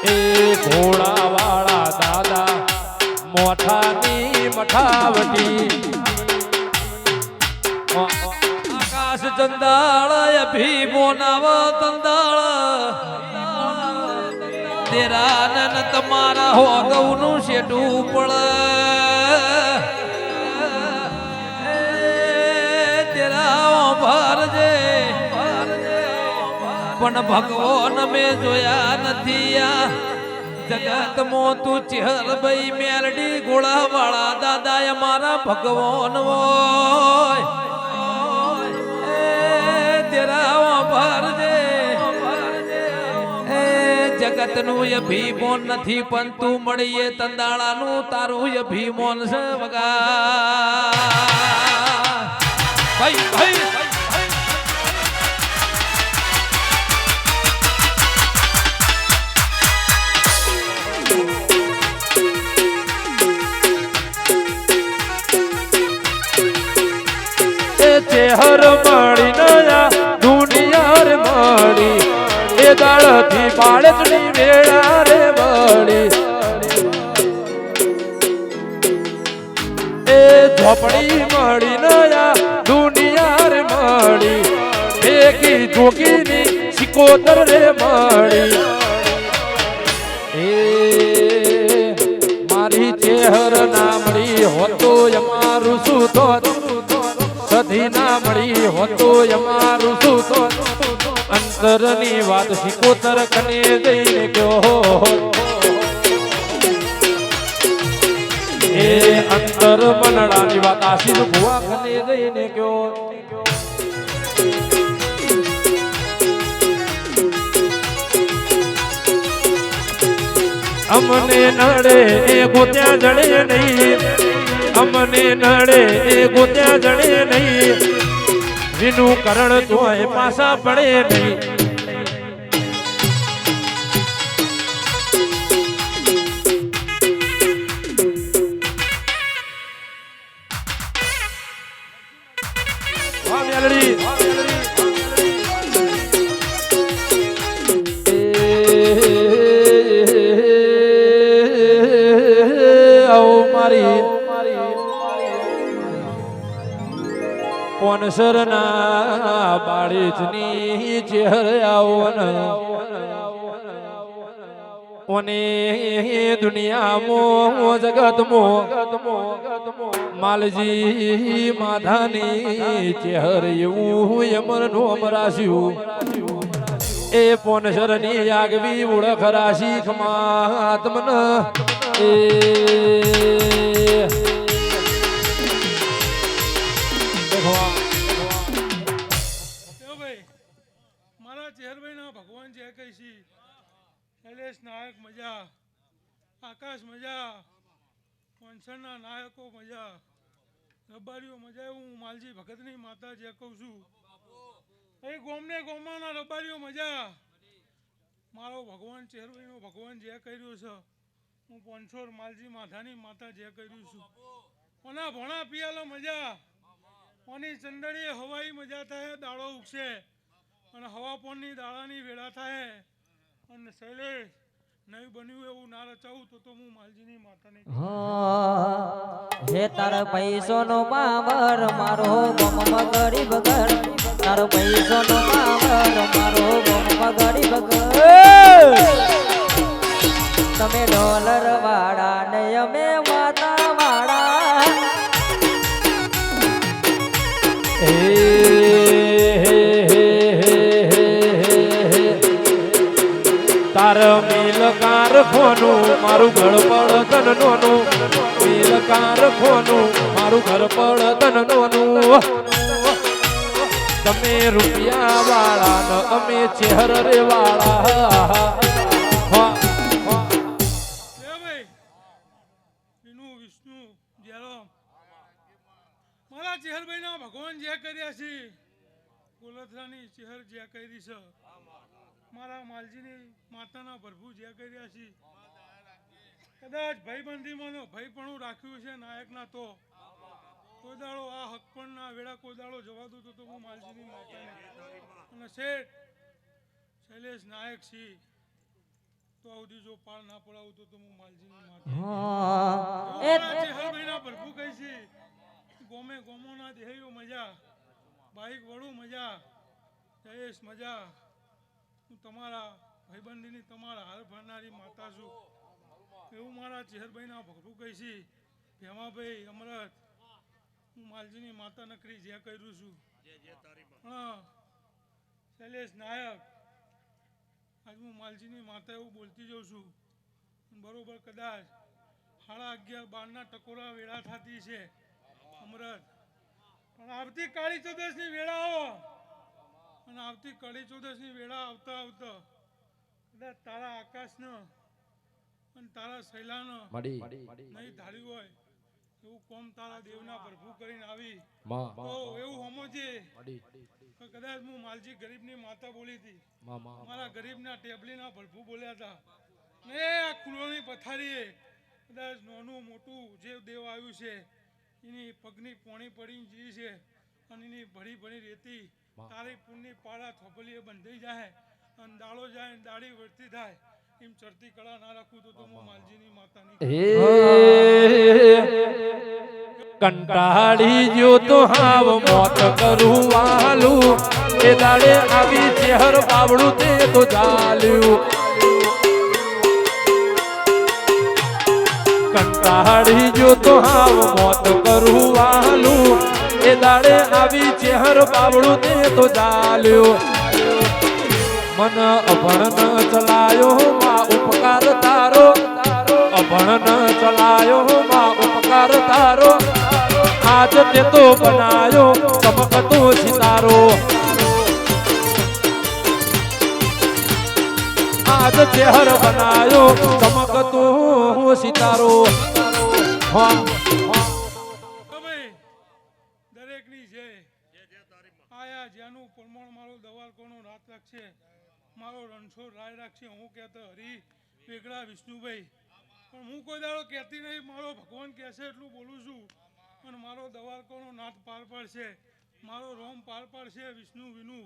S1: એ ઘોડાવાળા દાદા મોઠાની મઠાવટી
S3: આકાશ ચંદાળ ભીમો નાવ તંદાળ તેરા નન તમારા હો ગૌનું શેઠું પડે તેરા ભરજે પણ ભગવાન મેં જોયા નથી આ જગત મો તું ચહેર ભાઈ મેલડી ગોળા વાળા દાદા અમારા ભગવાન હોય તેરા ભરજે એ જગત નું અભિમોન નથી પણ તું મળીએ તંદાળાનું તારું અભિમોન છે વગા ભાઈ ભાઈ
S1: ચેહર મળી નયા દુનિયા રે મળી એ દાળથી બાળકની વેળા રે વળી એ ઝોપડી મળી નયા દુનિયા રે મળી એકી જોગીની સિકોતર રે મળી એ મારી ચેહર ના મળી હોતો અમારું શું તો સધી ના મળી હોતો અમારું શું તો અંતરની વાત સિકોતર કને જઈને ગયો એ અંતર મનડાની વાત આશીષ ભુવા કને જઈને કયો અમને નડે એ ગોત્યા જડે નહીં અમને નડે એ ગોત્યા જડે નહીં વિનું કરણ તોય પાછા પડે નહીં વાહ મેલડી પોનસર ના બાળીજની ચહેર આવન ઓને દુનિયામાં જગતમાં માલજી માધાની ચહેર એવું યમર નો અમરાસ્યું એ પોનસર ની આગવી ઓળખ રાશી ખમાત્મન એ
S5: મારા ચેહરભાઈના ભગવાન જે કઈ છે શૈલેષ નાયક મજા આકાશ મજા કોન્સરના નાયકો મજા રબારીઓ મજા હું માલજી ભગતની માતા જે કહું છું એ ગોમને ગોમાના રબારીઓ મજા મારો ભગવાન ચેહરભાઈનો ભગવાન જે કર્યો છે હું પોનસોર માલજી માધાની માતા જે કર્યું છું ઓના ભોણા પિયાલો મજા ઓની ચંદડીએ હવાઈ મજા થાય દાડો ઉગશે અને હવા પોનની દાડાની વેળા થાય અને શૈલેષ નહીં બન્યું એવું ના રચાવું તો હું માલજીની માતાને
S6: હે તારા પૈસો નો પાવર મારો ગોમમાં ગરીબ ઘર તારો પૈસો નો પાવર મારો ગોમમાં ગરીબ ઘર તમે ડોલર વાળા ને અમે માતા વાળા
S1: તાર મિલ કારખોનું મારું ઘર પડતન નોનું મિલ કારખોનું મારું ઘર પડતન નોનું તમે રૂપિયા વાળા ન અમે ચહેર રે વાળા
S5: વિષ્ણુ જયરામ મારા ચેહરભાઈના ભગવાન જે કર્યા છે ગોલથરાની ચેહર જે કરી છે મારા માલજીની માતાના પ્રભુ જે કર્યા છે કદાચ ભાઈબંધીમાં ભાઈપણું રાખ્યું છે નાયકના તો કોઈ દાડો આ હકપણના વેળા કોઈ દાડો જવા દઉં તો હું માલજીની માતાને અને શેઠ શૈલેષ નાયક છે તો સુધી જો પાર ના પડાવું તો હું માલજીની માતા ચેહરભાઈના પ્રભુ કહી છે ગોમે ગોમોના દેહીઓ મજા બાઈક વડું મજા જયેશ મજા હું તમારા ભાઈબંધીની તમારા હાર ભરનારી માતા છું એવું મારા ચેહરભાઈના ભગવું કહી છે ભેમાભાઈ અમરત હું માલજીની માતા નકરી જે કર્યું છું હા શૈલેષ નાયક આજ હું માલજીની માતા એવું બોલતી જાઉં છું બરોબર કદાચ 11:30-12ના ટકોરા વેળા થતી છે અમરત પણ આવતી કાળી ચૌદશની વેળા આવો અને આવતી કાળી ચૌદશની વેળા આવતા આવતા કદાચ તારા આકાશને અને તારા શૈલાને નહીં ધાર્યું હોય એવું કોમ તારા દેવના પ્રભુ કરીને આવી તો એવું સમજે કદાચ હું માલજી ગરીબની માતા બોલી હતી મારા ગરીબના ટેબલીના પ્રભુ બોલ્યા હતા ને આ કુલોની પથારીએ કદાચ નાનું મોટું જે દેવ આવ્યું છે એની પગની પોણી પડી જી છે અને એની ભરી ભરી રેતી તારી પુણની પાડા થોપલીએ બંધાઈ જાય અને દાડો જાય દાડી વર્તી થાય એમ ચડતી કળા ના રાખું તો હું માલજીની માતાની
S1: કંટાળી જો તો હાવ મોત કરું વાલું એ દાડે આવી ચહેર બાવડું તે તો ચાલ્યું કંટાળી જો તો હાવ મોત કરું વાલું એ દાડે આવી ચહેર બાવડું તે તો ચાલ્યું મન અભણ ન ચલાયો માં ઉપકાર તારો અભણ ન ચલાયો માં ઉપકાર શૃંગાર તારો આજ તે તો બનાયો ચમકતો સિતારો આજ ચહેર બનાયો ચમકતો સિતારો હા
S5: દરેકની છે આયા જેનું પ્રમાણ મારો દવાલકોનો રાત રાખશે મારો રણછોડ રાય રાખશે હું કહેતો હરી વેગડા વિષ્ણુભાઈ પણ હું કોઈ દાડો કહેતી નહીં મારો ભગવાન કહેશે એટલું બોલું છું અને મારો દવાલકોનો નાથ પાર પાડશે મારો રોમ પાર પાડશે વિષ્ણુ વિનુ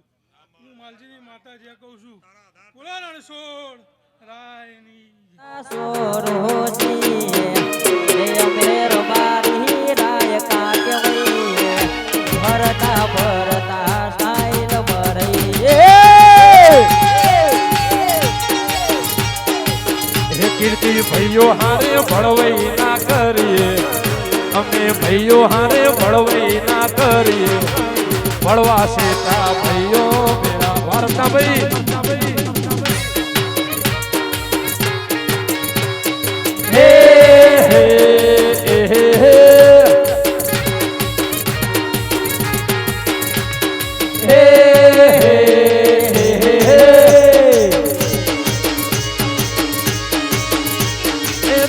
S5: હું માલજીની માતા જે કહું છું બોલા રણછોડ રાયની
S1: કીર્તિ ભાઈઓ હારે ભળવઈ ના કરીએ અમે ભાઈઓ હારે ભળવઈ ના કરીએ ભળવા સેતા ભાઈઓ મેરા વાર્તા ભાઈ હે હે હે હે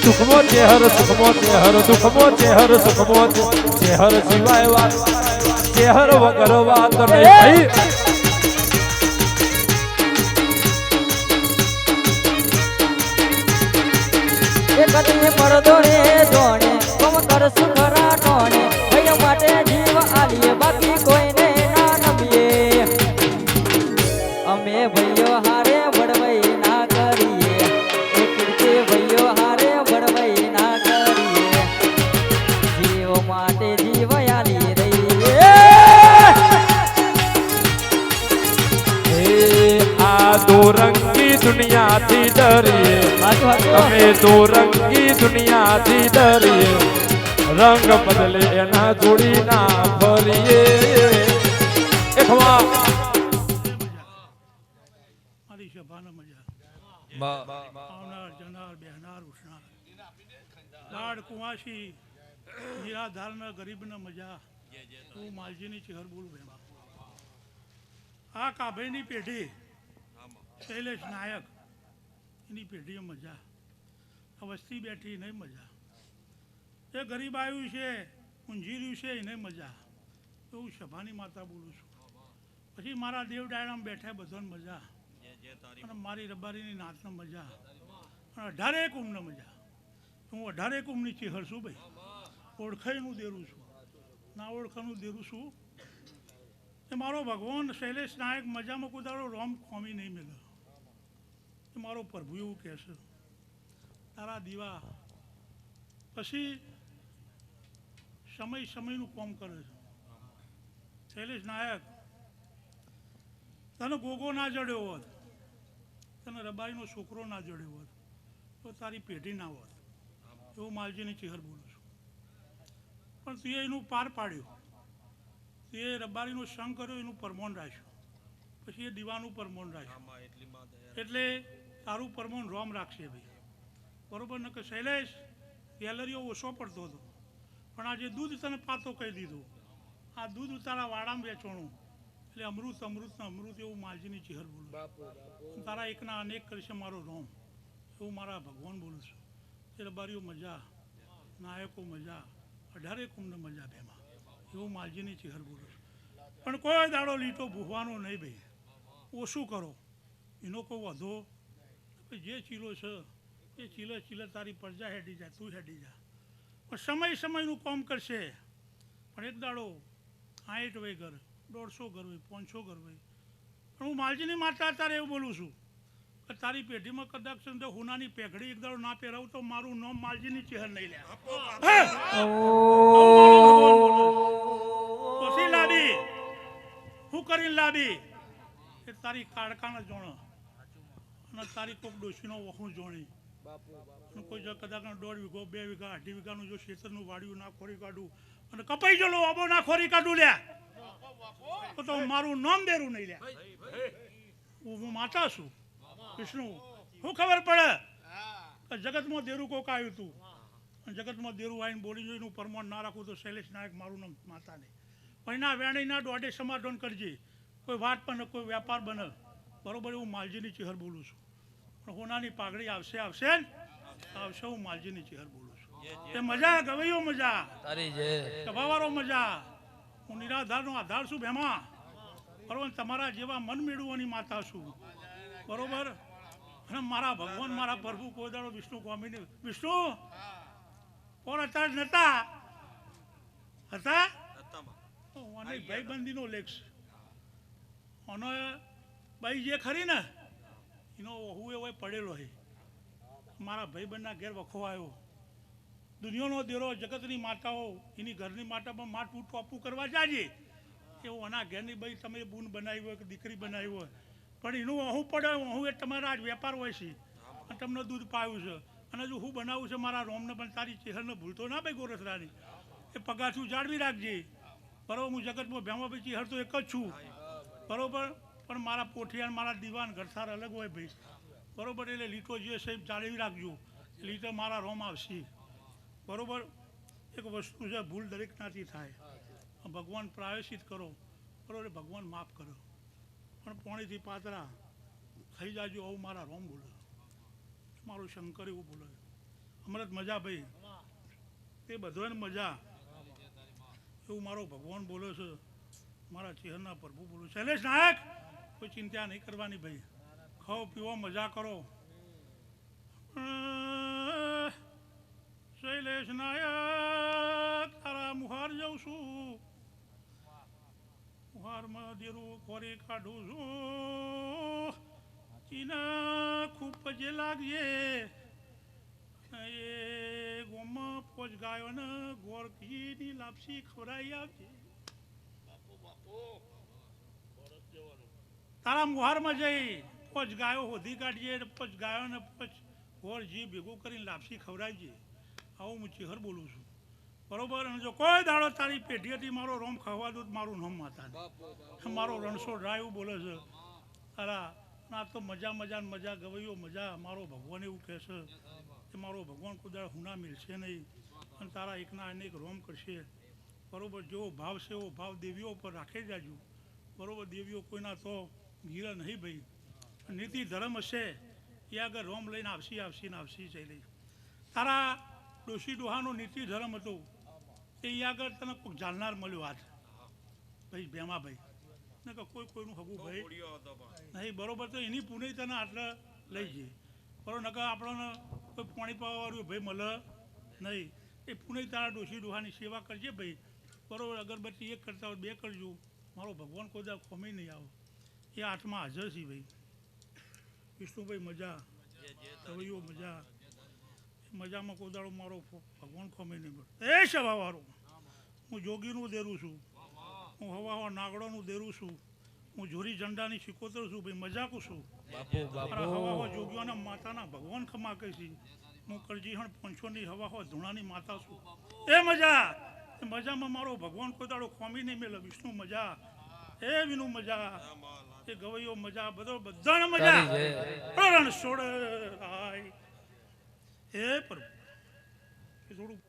S1: સુખમો ચેહર સુખમો ચેહર દુખમો ચેહર સુખમો ચેહર સિવાય વાત ચેહર વગર વાત નહીં ભાઈ
S6: કદી પડદો રે જોણે કમ કરશું ખરા ટોણે ભાઈ માટે જીવ આલીએ બાકી કોઈને ના નમીએ અમે ભાઈઓ હારે વડવઈ ના કરીએ એ કીર્તિ ભાઈઓ હારે વડવઈ ના કરીએ જીવ માટે જીવ આલી રહીએ
S1: આ દોરંગી દુનિયાથી ડરીએ અમે દોરંગી દુનિયાથી ડરીએ રંગ બદલે એના જોડી ના ફરીએ
S5: મારી સભાના મજા આવનાર જનાર બેહનાર ઉઠનાર લાડ કુવાસી નિરાધારના ગરીબના મજા હું માલજીની ચહેર બોલું એમાં આ કાભેની પેઢી શૈલેષ નાયક એની પેઢીએ મજા આ વસ્તી બેઠી નહીં મજા એ ગરીબ આવ્યું છે ઊંઝી રહ્યું છે એને મજા એવું સભાની માતા બોલું છું પછી મારા દેવ ડાયરામાં બેઠા બધાને મજા અને મારી રબારીની નાચને મજા અને 18 કુંભને મજા હું 18 કુંભની ચેહર છું ભાઈ ઓળખાઈનું દેરું છું ના ઓળખાનું દેરું છું એ મારો ભગવાન શૈલેષ નાયક મજામાં કોઈ દાડો રોમ ખોમી નહીં મેળ્યો એ મારો પ્રભુ એવું કહે છે તારા દીવા પછી સમય સમયનું કામ કરે છે શૈલેષ નાયક તને ગોગો ના જડ્યો હોત તને રબારીનો છોકરો ના જડ્યો હોત તો તારી પેઢી ના હોત એવું માલજીની ચહેર બોલું છું પણ તું એનું પાર પાડ્યું તે રબારીનો સંગ કર્યો એનું પરમોન રાખ્યું પછી એ દીવાનું પરમોન રાખ્યું એટલે તારું પરમોન રોમ રાખશે ભાઈ બરોબર ને કે શૈલેષ ગેલેરીઓ ઓછો પડતો હતો પણ આજે દૂધ તને પાતો કહી દીધું આ દૂધ તારા વાડામાં વેચવાનું એટલે અમૃત અમૃતને અમૃત એવું માલજીની ચહેર બોલું તારા એકના અનેક કરશે મારો રોમ એવું મારા ભગવાન બોલું છું એ રબારીઓ મજા નાયકો મજા 18 કુંભને મજા બેમાં એવું માલજીની ચહેર બોલું છું પણ કોઈ દાડો લીટો ભૂવાનો નહીં ભાઈ ઓછું કરો એનો કોઈ વધો જે ચીલો છે એ ચીલે તારી પ્રજા હેડી જાય તું હેડી જા પણ સમયનું કામ કરશે પણ એક દાડો 60 વય ઘર 150 ઘર હોય 500 ઘર હોય પણ હું માલજીની માતા અત્યારે એવું બોલું છું કે તારી પેઢીમાં કદાચ હુનાની પેઘડી એક દાડો ના પહેરાવું તો મારું નામ માલજીની ચહેર નહીં લે પછી લાવી હું કરીને લાવી એ તારી કાળકાને જોણ અને તારી કોઈક ડોશીનો વહું જોણી કોઈ જો કદાચ 1.5 વીઘો 2 વીઘા 2.5 વીઘાનું જો ખેતરનું વાડ્યું ના ખોરી કાઢું અને કપાઈ ગયેલો આબો ના ખોરી કાઢું લે તો મારું નામ દેરું નહીં લે હું માતા છું વિષ્ણુ શું ખબર પડે કે જગતમાં દેરું કોક આવ્યું હતું
S9: અને જગતમાં દેરું આવીને બોલી જોઈને હું પરમાણ ના રાખું તો શૈલેષ નાયક મારું નામ માતાને પણ ના વેણીના દોઢે સમાધાન કરજે કોઈ વાત બને કોઈ વેપાર બને બરોબર હું માલજીની ચિહર બોલું છું પણ હોનાની પાઘડી આવશે આવશે ને આવશે હું માલજીની ચિહર બોલું છું તે મજા ગવૈયો મજા
S3: તારી જય
S9: સભાવાળો મજા હું નિરાધારનો આધાર છું ભેમા બરોબર તમારા જેવા મન મેળવવાની માતા છું બરોબર અને મારા ભગવાન મારા પ્રભુ કોઈ દાડો વિષ્ણુ સ્વામીને વિષ્ણુ કોણ હતા નતા હતા ભાઈબંધીનો લેખ છે અને ભાઈ જે ખરી ને એનો હું એવો પડેલો છે મારા ભાઈબંધના ઘેર વખો આવ્યો દુનિયાનો દેરો જગતની માતાઓ એની ઘરની માતા પણ માટું ટોપું કરવા જાજે એવું આના ઘેરની ભાઈ તમે બૂન બનાવી હોય કે દીકરી બનાવી હોય પણ એનું અહું પડે અહું એ તમારા આજ વેપાર હોય છે અને તમને દૂધ પાયું છે અને જો હું બનાવું છે મારા રોમને પણ તારી ચહેરને ભૂલતો ના ભાઈ ગોરસરાની એ પગારથી જાળવી રાખજે બરાબર હું જગતમાં ભેમા ભાઈ ચહેર તો એક જ છું બરાબર પણ મારા પોઠિયાન મારા દીવાન ઘરસાર અલગ હોય ભાઈ બરાબર એટલે લીટો જે સાહેબ જાળવી રાખજો લીટો મારા રોમ આવશે બરાબર એક વસ્તુ છે ભૂલ દરેકનાથી થાય ભગવાન પ્રાયશ્ચિત કરો બરાબર ભગવાન માફ કરો પણ પોણીથી પાતરા ખાઈ જાજો આવું મારા રોમ બોલે મારું શંકર એવું બોલે અમરત મજા ભાઈ એ બધાને મજા એવું મારો ભગવાન બોલે છે મારા ચહેરના પ્રભુ બોલે શૈલેષ નાયક કોઈ ચિંતા નહીં કરવાની ભાઈ ખાઓ પીવો મજા કરો શૈલેષ નાયક તારા મુહાર જાઉં છું મુહારમાં દેરું ખોરી કાઢું છું ચીના ખૂબ પજે લાગીએ એ ગોમાં પોચ ગાયો ને ગોરકીની લાપસી ખવડાવી આવજે તારા મુહારમાં જઈ પોચ ગાયો હોધી કાઢીએ પોચ ગાયો ને પોચ ગોળ જી ભેગું કરીને લાપસી ખવડાવજે આવું હું ચિહર બોલું છું બરોબર અને જો કોઈ દાડો તારી પેઢીએથી મારો રોમ ખાવા દો મારું નામ માતા મારો રણછોડ રાય એવું બોલે છે તારા ના તો મજા મજા મજા ગવૈયો મજા મારો ભગવાન એવું કહે છે કે મારો ભગવાન કોઈ દાડો હુના મિલશે નહીં અને તારા એકના અનેક રોમ કરશે બરોબર જેવો ભાવ છે એવો ભાવ દેવીઓ પર રાખી જાજો બરોબર દેવીઓ કોઈના તો ગીરા નહીં ભાઈ નીતિ ધર્મ હશે એ આગળ રોમ લઈને આવશી આવશી ને આવશી જઈ લઈ તારા ડોશી ડોહાનો નીતિ ધર્મ હતો એ આગળ તને કોઈ જાણનાર મળ્યો હાથ ભાઈ ભેમા ભાઈ ને કે કોઈ કોઈનું હગું ભાઈ નહીં બરોબર તો એની પુણ્ય તને આટલે લઈ જઈએ બરોબર નકર આપણને કોઈ પાણી પાવાવાળું ભાઈ મળે નહીં એ પુણ્ય તારા ડોશી ડોહાની સેવા કરજે ભાઈ બરોબર અગરબત્તી એક કરતા હોય બે કરજો મારો ભગવાન કોઈ દા ખોમી નહીં આવો એ આઠમાં હાજર છે ભાઈ વિષ્ણુભાઈ મજા કવૈયો મજા મજામાં કોઈ દાડો મારો ભગવાન ખોમી નહીં મળે એ સભાવાળો હું જોગીનું દેરું છું હું હવા નાગડોનું દેરું છું હું જોરી ઝંડાની શિકોતર છું ભાઈ મજાકું છું મારા હવા જોગીઓના માતાના ભગવાન ખમા કહે છે હું કરજીહણ પંચોની હવા ધૂણાની માતા છું એ મજામાં મારો ભગવાન કોઈ દાડો ખોમી નહીં મેળે વિષ્ણુ મજા એ વિનું મજા એ ગવૈયો મજા બધો બધાને મજા રણછોડ રાય હે પ્રભુ એ થોડું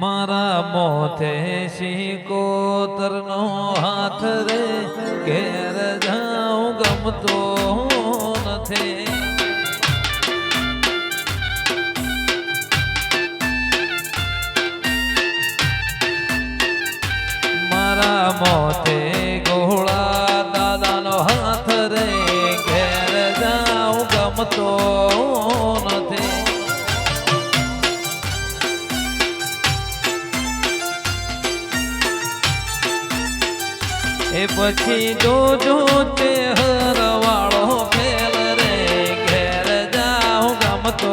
S3: મારા મોથે શિકોતરનો હાથ રે ઘેર જાઉં ગમતો નથી મારા મોથે ગોળા દાદાનો હાથ રે ઘેર જાઉં ગમતો નથી એ પછી જોજો તે હરવાળો ફેલ રે ઘેર જાઉં ગમતો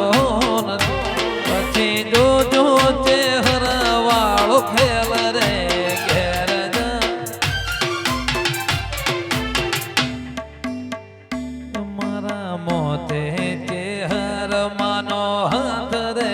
S3: નથી પછી જોજો તે હરવાળો ફેલ રે ઘેર જા મારા મોતે તે હર માનો હાથ રે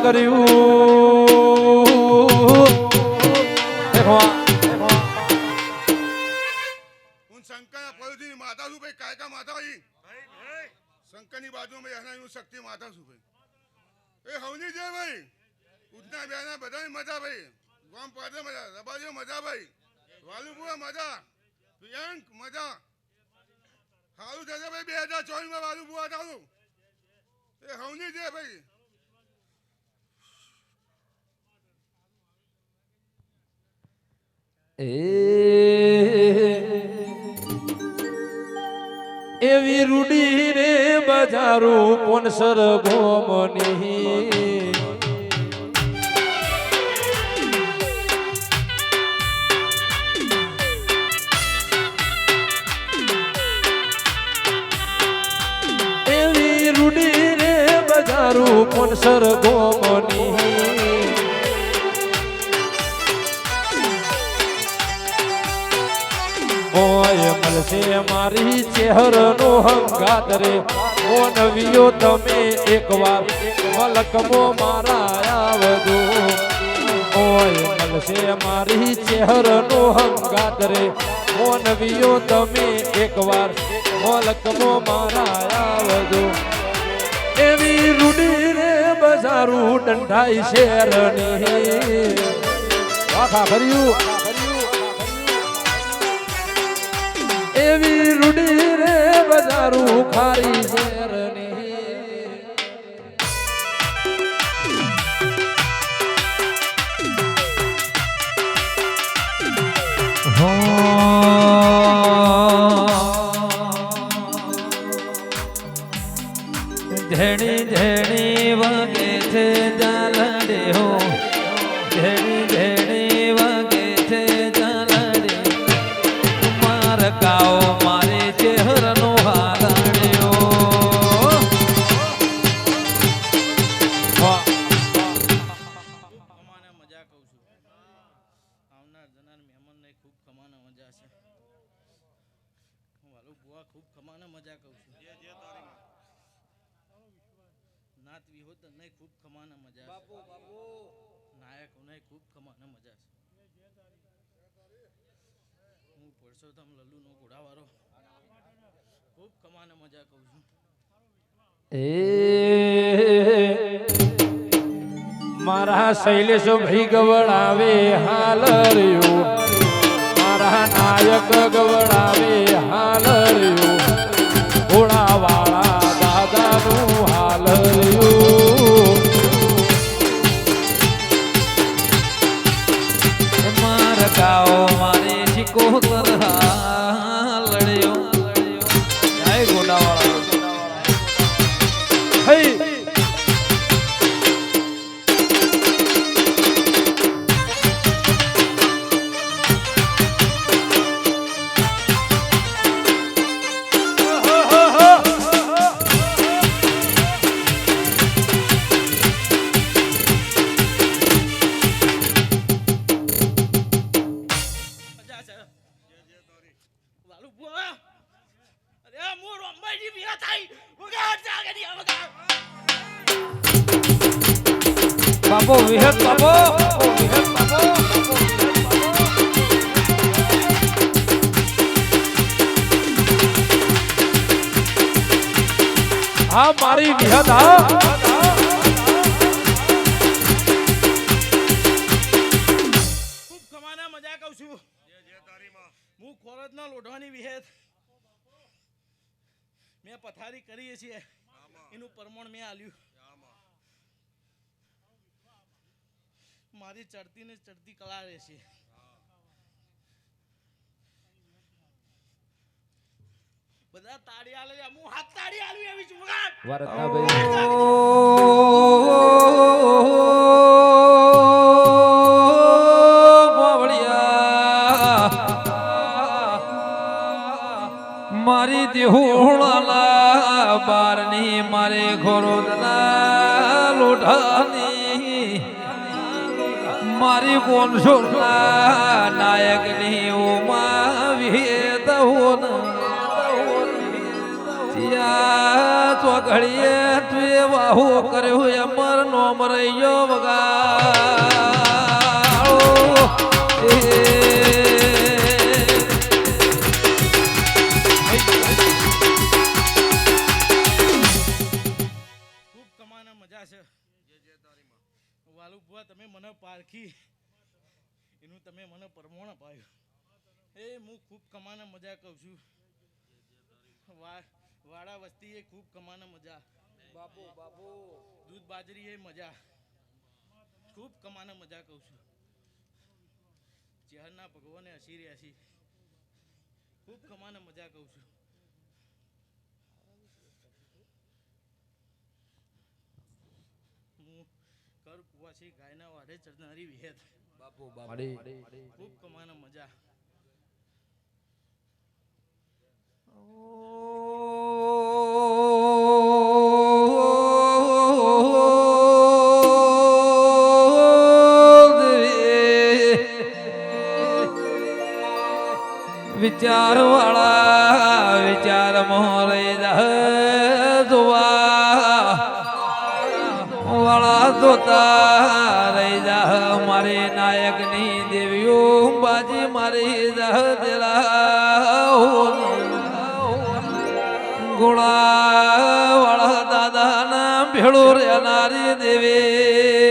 S1: કર્યું
S4: હું શંકરના ફળથી માતા છું ભાઈ કાયકા માતા ભાઈ શંકરની બાજુમાં ભાઈ હું શક્તિ માતા છું ભાઈ એ હવની છે ભાઈ ઉદના બેના બધાની મજા ભાઈ ગામ પાદે મજા રબાજીઓ મજા ભાઈ વાલુપુરા મજા પ્રિયંક મજા સારું થશે ભાઈ 2024 વાલુપુરા ચાલુ એ હવની છે ભાઈ
S1: એવી રૂડી રે બજારું પોનસર ગોમની એવી રૂડી રે બજારું પોનસર ગોમની ઓય મળશે મારી ચહેરનો હંગાત રે ઓ નવીઓ તમે એકવાર મલકમો મારા આવજો ઓય મળશે મારી ચહેરનો હંગાત રે ઓ નવીઓ તમે એકવાર મલકમો મારા આવજો એવી રૂડી રે બજારું દંડાઈ શેરની વાખા ભર્યું એવી રૂડી રે બજારું ખારી શેરની
S3: ધેણી ધેણી વગે છે જાલડે હો ધેણી ધેણી વગે છે જાલડે માર કાઓ મારે ચહેરનો હાલડ્યો
S7: કમાને મજા કહું છું આવનાર જનાર મહેમાનને ખૂબ કમાને મજા છે વાલો બુઆ ખૂબ કમાને મજા કહું છું નાત વિહોત નહીં ખૂબ કમાને મજા બાપુ નાયક નહીં ખૂબ કમાને મજા છે હું પરસોત્તમ લલ્લુનો ઘોડાવાળો ખૂબ કમાને મજા કહું છું
S1: મારા શૈલેષ ભાઈ ગવડાવે હાલ રહ્યું મારા નાયક ગવડાવે હાલ રહ્યું ઘોડાવાળા દાદાનું હાલ રહ્યું
S3: માર કાઓ મારે ચીકો લડ્યો જય ગોડાવાળા
S1: હઈ
S7: મજા છે વાલો બુઆ અરે મોર અંબાજી બિયા થાય વગા જાગે ની વગા
S3: બાપો વિહત બાપો વિહત બાપો
S1: હા મારી વિહત હા
S7: ખૂબ કમાના મજા કહું છું હું ખોરજના લોઢવાની વિહેત મેં પથારી કરીએ છીએ એનું પ્રમાણ મેં આલ્યું મારી ચડતી ને ચડતી કલા રહેશે બધા તાળી આલે હું હાથ તાળી આલવી આવી છું વગાડ
S3: મારી દેહુળાલા બારની મારે ઘોરોદના લોઢાની મારી કોનસોના નાયકની ઉમા વિહેત હોન ત્યાં ચોઘડીએ તું વાહો કર્યો અમરનો નોમ રહીયો વગાડો
S7: ખૂબ કમાને મજા છે વાલુ બુઆ તમે મને પારખી એનું તમે મને પરમોણ અપાયું એ હું ખૂબ કમાને મજા કહું છું વાડા વસ્તી એ ખૂબ કમાને મજા બાપુ બાપુ દૂધ બાજરી એ મજા ખૂબ કમાને મજા કહું છું ચહેરના ભગવાને હસી રહ્યા છે ખૂબ કમાને મજા કહું છું હું કર કુવાસી ગાયના વાડે ચડનારી વિહેત
S3: બાપુ બાપુ
S7: ખૂબ કમાને મજા
S3: વિચાર વાળા વિચાર મોરે જોવા વાળા જોતા રહી જા મારે નાયક ની દેવીઓ બાજી મારી દેલા ગુણા વાળા દાદા ના ભેળો રેનારી દેવી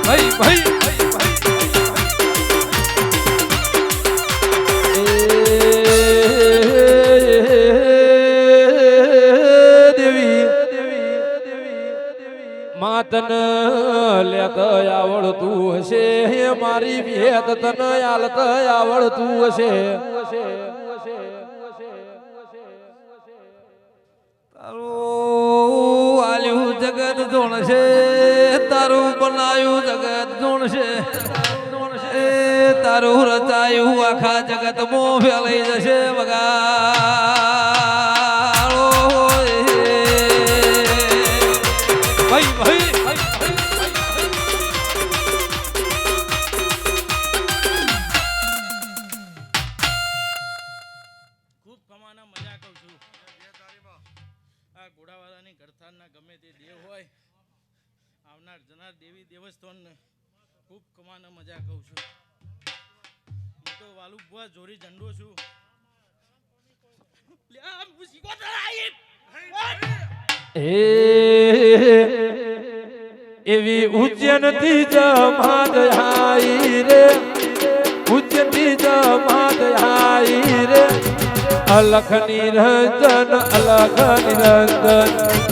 S3: ભાઈ ભાઈ
S1: માતન લેત આવડતું હશે મારી વેદ તન આલત આવડતું હશે
S3: તારું આલ્યું જગત જોણશે તારું બનાયું જગત જોણશે તારું રચાયું આખા જગત માં ફેલાઈ જશે વગાડો ભાઈ ભાઈ
S7: ખૂબ કમાના મજા કહું છું આ ઘોડાવાળાની ગરથારના ગમે તે દેવ હોય આવનાર જનાર દેવી દેવસ્થાન ખૂબ કમાના મજા કહું છું હું તો વાલુ બુઆ જોરી ઝંડો છું
S1: એવી ઉજ્જૈનથી જમાત આઈ રે ઉજ્જૈનથી જમાત આઈ રે અલખ નિરંજન અલખ નિરંજન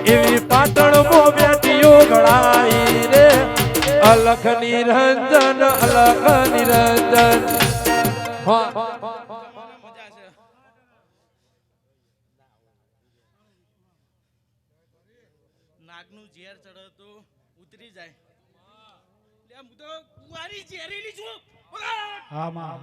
S1: એવી પાટણમો બેટીઓ ઘડાઈ રે અલખ નિરંજન અલખ નિરંજન
S7: મજા છે નાગનું ઝેર ચડે તો ઉતરી જાય લે હું તો કુંવારી ઝેરીલી છું
S9: હા માં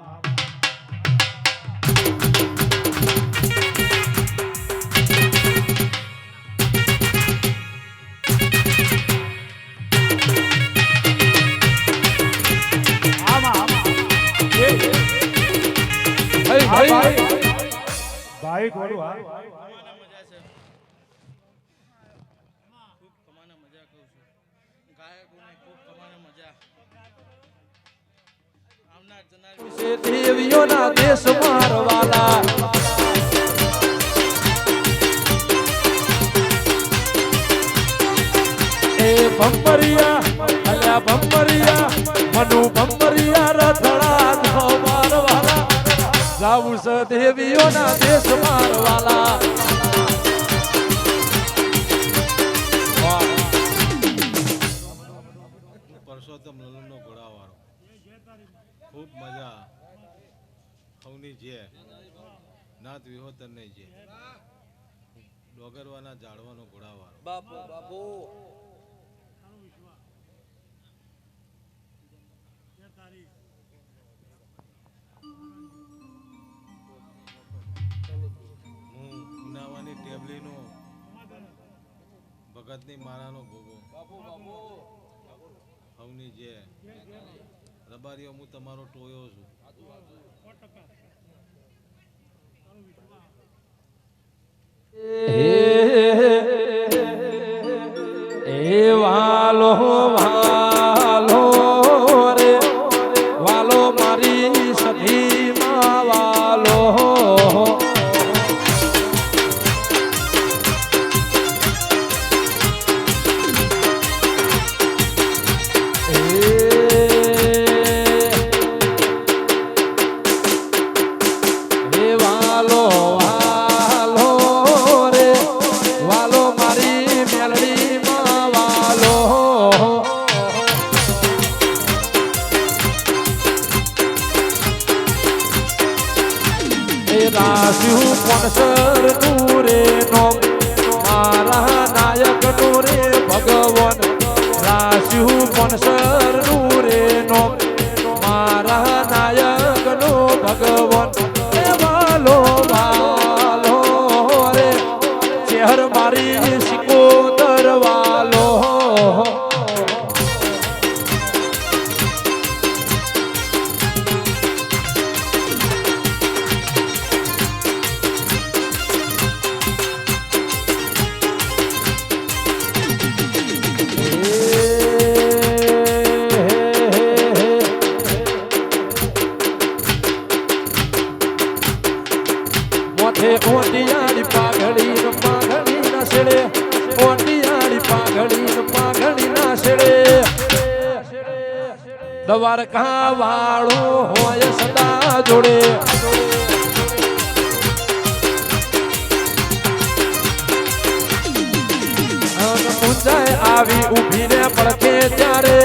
S9: ભાઈ થોડું હા
S7: કમાના મજા છે ખૂબ કમાના મજા કહું છું ગાયકોને ખૂબ કમાના મજા આવનાર જનાર
S1: દેવીઓના દેશ મારવાલા એ બંપરિયા અલ્યા બંપરિયા મનુ બંપરિયા રથડા ધો મારવાલા જાવું છે દેવીઓના દેશ મારવાલા
S10: પરસોત્તમ લલનનો ઘોડાવાળો ખૂબ મજા ખવની જે નાથ વિહોતર ને જે ડોગરવાના ઝાડવાનો ઘોડાવાળો
S3: બાપુ બાપુ
S10: હું ઉનાવાની ટેબલીનો ભગત જગતની મારાનો ભોગો હવની જે રબારીઓ હું તમારો ટોયો છું.
S1: એ વાલો વાલો રે વાલો મારી સખીમાં વાલો એ વાલો વાલો રે વાલો મારી મેલડીમાં વાલો એ રાસ્યું કોણસર નું રે નોમ મારા નાયક નું રે ભગવાન રાસ્યું કોણસર નું રે નોમ મારા નાયક નો ભગવાન એ વાલો વાલો રે ચહેર મારી સિકોદર વાલો મોથે ઓટિયાળી પાઘડી ના છેડે ઓટિયાળી પાઘડી ના છેડે દ્વારકા વાળો હોય સદા જોડે ઊંચાઈ આવી ઊભી ને પડખે ત્યારે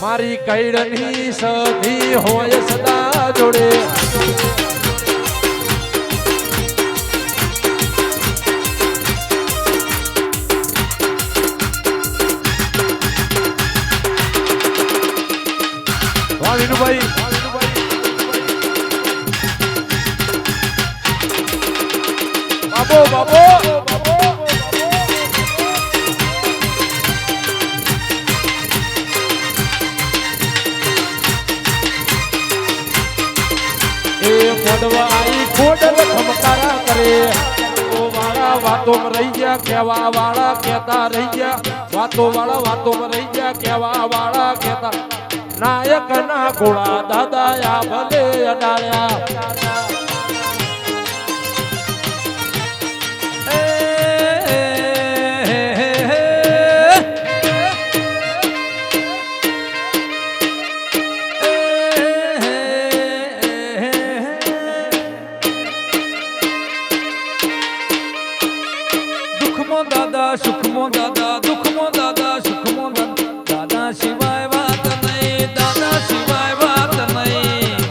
S1: મારી કૈડની સધી હોય સદા જોડે વાહ વિનુભાઈ બાબો એ મોડવા આઈ ખોડલ ખમકારા કરે ઓ વાળા વાતોમાં રહી ગયા કેવા વાળા કહેતા રહી ગયા વાતોમાં રહી ગયા કેવા વાળા કહેતા નાયક ના ગોળા દાદા આ ભલે અડાળ્યા
S3: સુખમો દાદા દુખમો દાદા સુખમો દાદા સિવાય વાત નહીં દાદા સિવાય વાત નહીં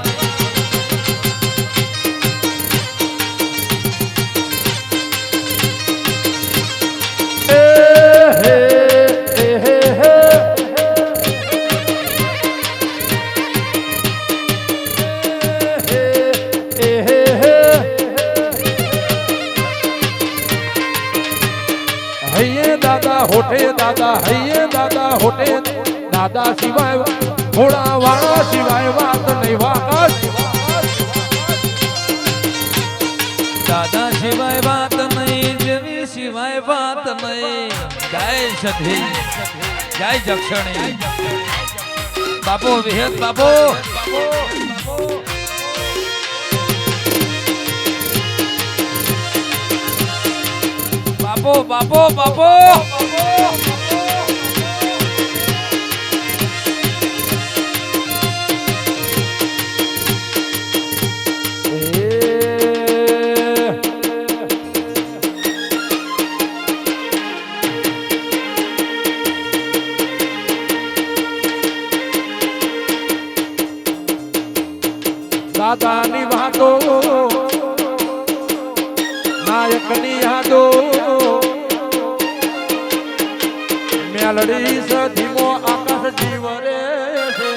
S3: દાદા હોટે દાદા સિવાય ઘોડા વાળા સિવાય વાત નહીં વાકાશ દાદા સિવાય વાત નહીં જેવી સિવાય વાત નહીં જય સધી જય જક્ષણી બાપો વિહેત બાપો બાપો બાપો દાદાની વાતો નાયકની યાદો મેલડી સધીમો આકાશ જીવ રે છે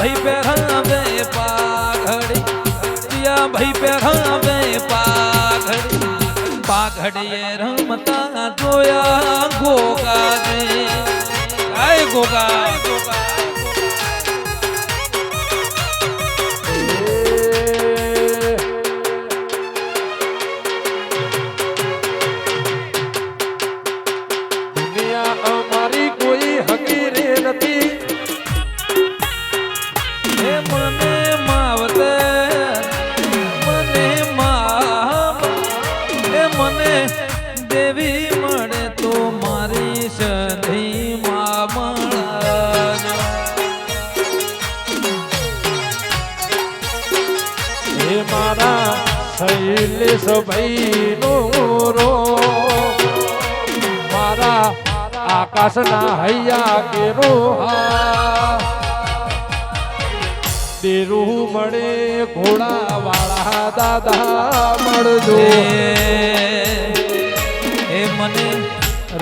S3: ભાઈ પહેરાવે પાઘડી ટિયા ભાઈ પહેરાવે પાઘડી પાઘડીએ રમતા જોયા ગોગા ને આય ગોગા
S1: શૈલેષ ભાઈ નો રો મારા આકાશના હૈયા કેરો હા તેરું મળે ઘોડા વાળા દાદા મળજો
S3: એ મને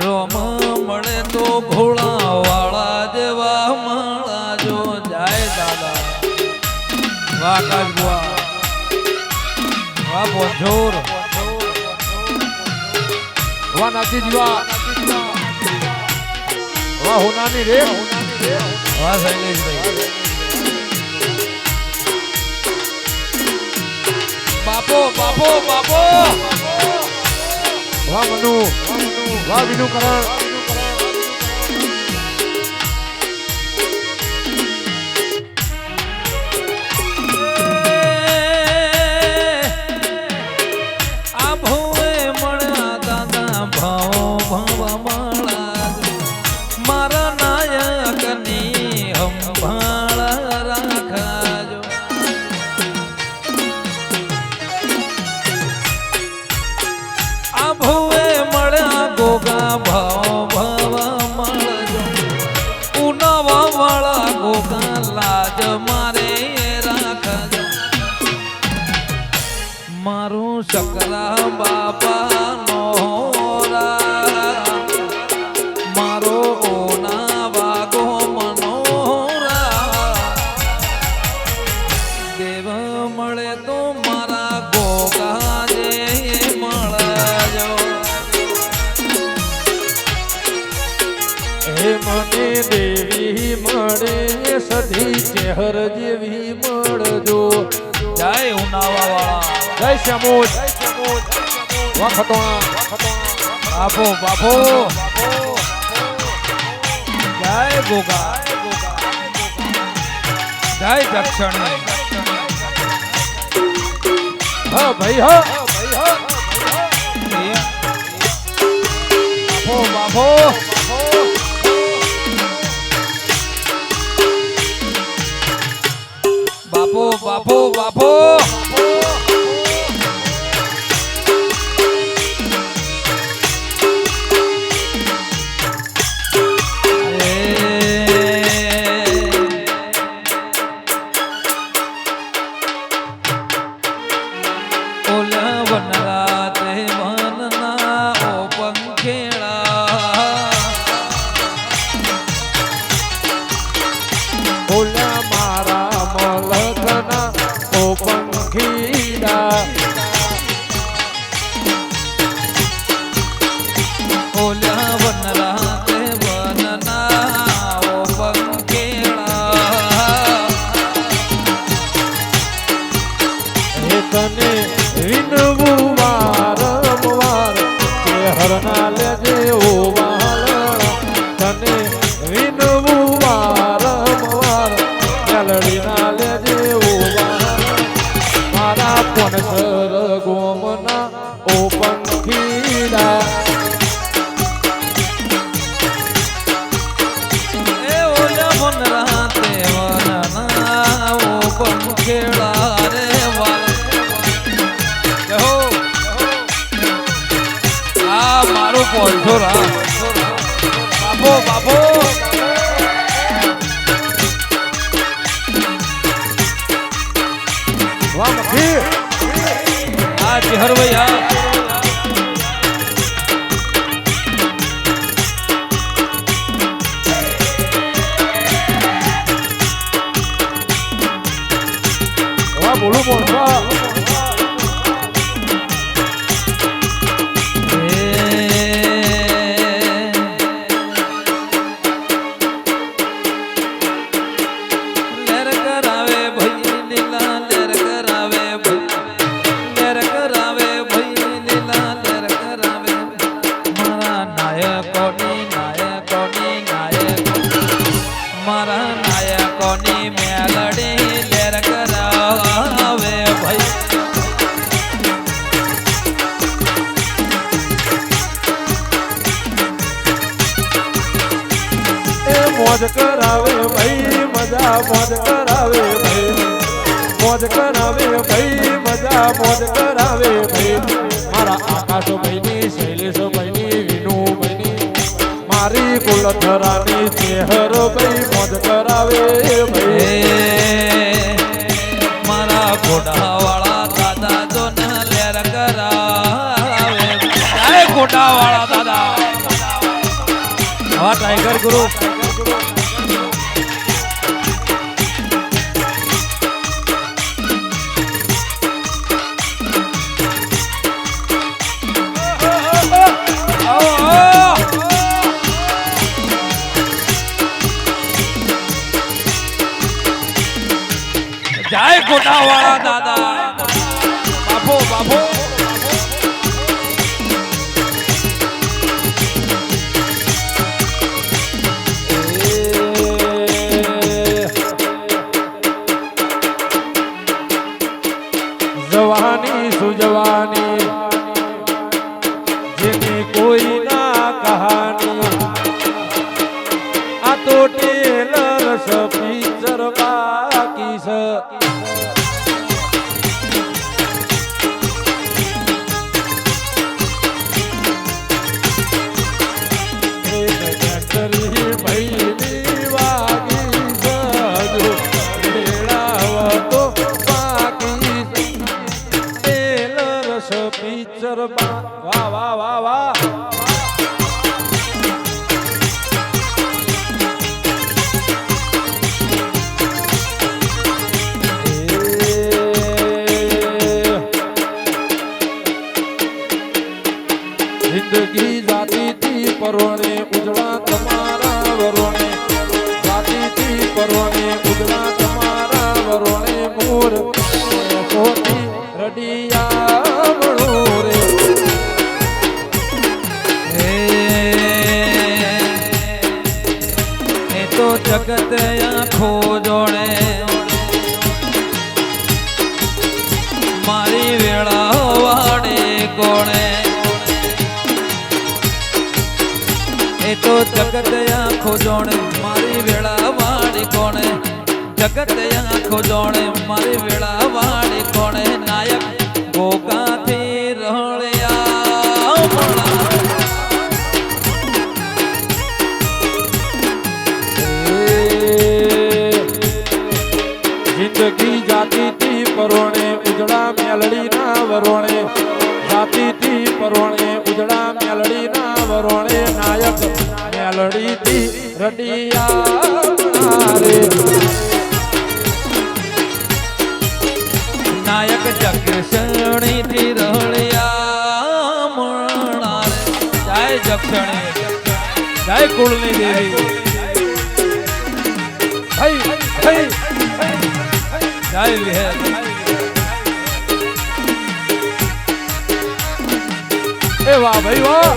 S3: રોમ મળે તો ઘોડા વાળા જેવા મળાજો જાય દાદા વાકાશ બુઆ વાહ બોંજોર
S1: વાહ નાથી જીવા વાહ હોનાની રે
S3: વાહ શૈલેષભાઈ બાપો બાપો બાપો
S1: વાહ મનુ વાહ વિનુ કરણ
S3: મારું શકરા બાપા નો મારો ઓના વાગો મનોરા દેવ મળે તો મારા ગોગા જે મળજો
S1: હે મને દેવી મળે સધી ચેહર જેવી મળજો
S3: જય ઉનાવા વાળા
S1: જય શમોજ વાહ ખતોણા
S3: બાપો બાપો જય ગોગા જય દક્ષિણ
S1: હા ભાઈ હા
S3: બાપો બાપો બાપો બાપો બાપો
S1: તને વિનવું વારંવાર કે હરના લેજે ઓ વાલ તને વિનવું વારંવાર મેલડી ના લેજે ઓ વાલ મારા પણસર ગોમના ઓ પંખીડા
S3: એ ઓલા મન રાતે વરના ઓ પંખેડા રે વાલ મારું પોલસો બાપો બાપો
S1: વાહ મખી
S3: આ ચેહર ભૈયા
S1: મોજ કરાવે ભાઈ મજા મોજ કરાવે ભાઈ મોજ કરાવે ભાઈ મજા મોજ કરાવે ભાઈ મારા આકાશ ભાઈની શૈલેષ ભાઈની વિનુ ભાઈની મારી કુલધરાની ચેહર ભાઈ મોજ કરાવે ભાઈ
S3: મારા ઘોડાવાળા દાદા જો ન લેર કરાવે જય ઘોડાવાળા દાદા હા ટાઈગર ગુરુ જય ઘોડાવાળા દાદા બાપો બાપો
S1: જવાની સુજવાની જેની કોઈ ના કહાની આ તો ટેલર પિક્ચર બાકી છે ભાઈની વાગી સજો મેળાવતો બાકી ટેલર પિક્ચર વાહ વાહ વાહ વાહ જિંદગી જાતિથી પરોણે ઉજળા તમારા વરોણે જાતિથી પરોણે ઉજળા તમારા વરોણે મોર સોતી રડિયા વળો રે
S3: એ તો જગત આંખો જોડે મારી વેળા વાડે કોણે એ તો જગત આંખો જોડે મારી વેળા વાડી કોણે જગત આંખો જોડે મારી વેળા વાડી કોણે નાયક ગોગાથી રળ્યા
S1: જિંદગી જાતિથી પરોણે ઉજળા મેલડી ના વરોણે જાતિથી પરોણે ઉજળા મેલડી ના વરોણે નાયક મેલડીથી રડિયા રે
S3: નાયક જક્ષણીથી રળિયા મણારે જય જક્ષણી જય કુળની દેવી જય વિહેર
S1: એ વાહ ભાઈ વાહ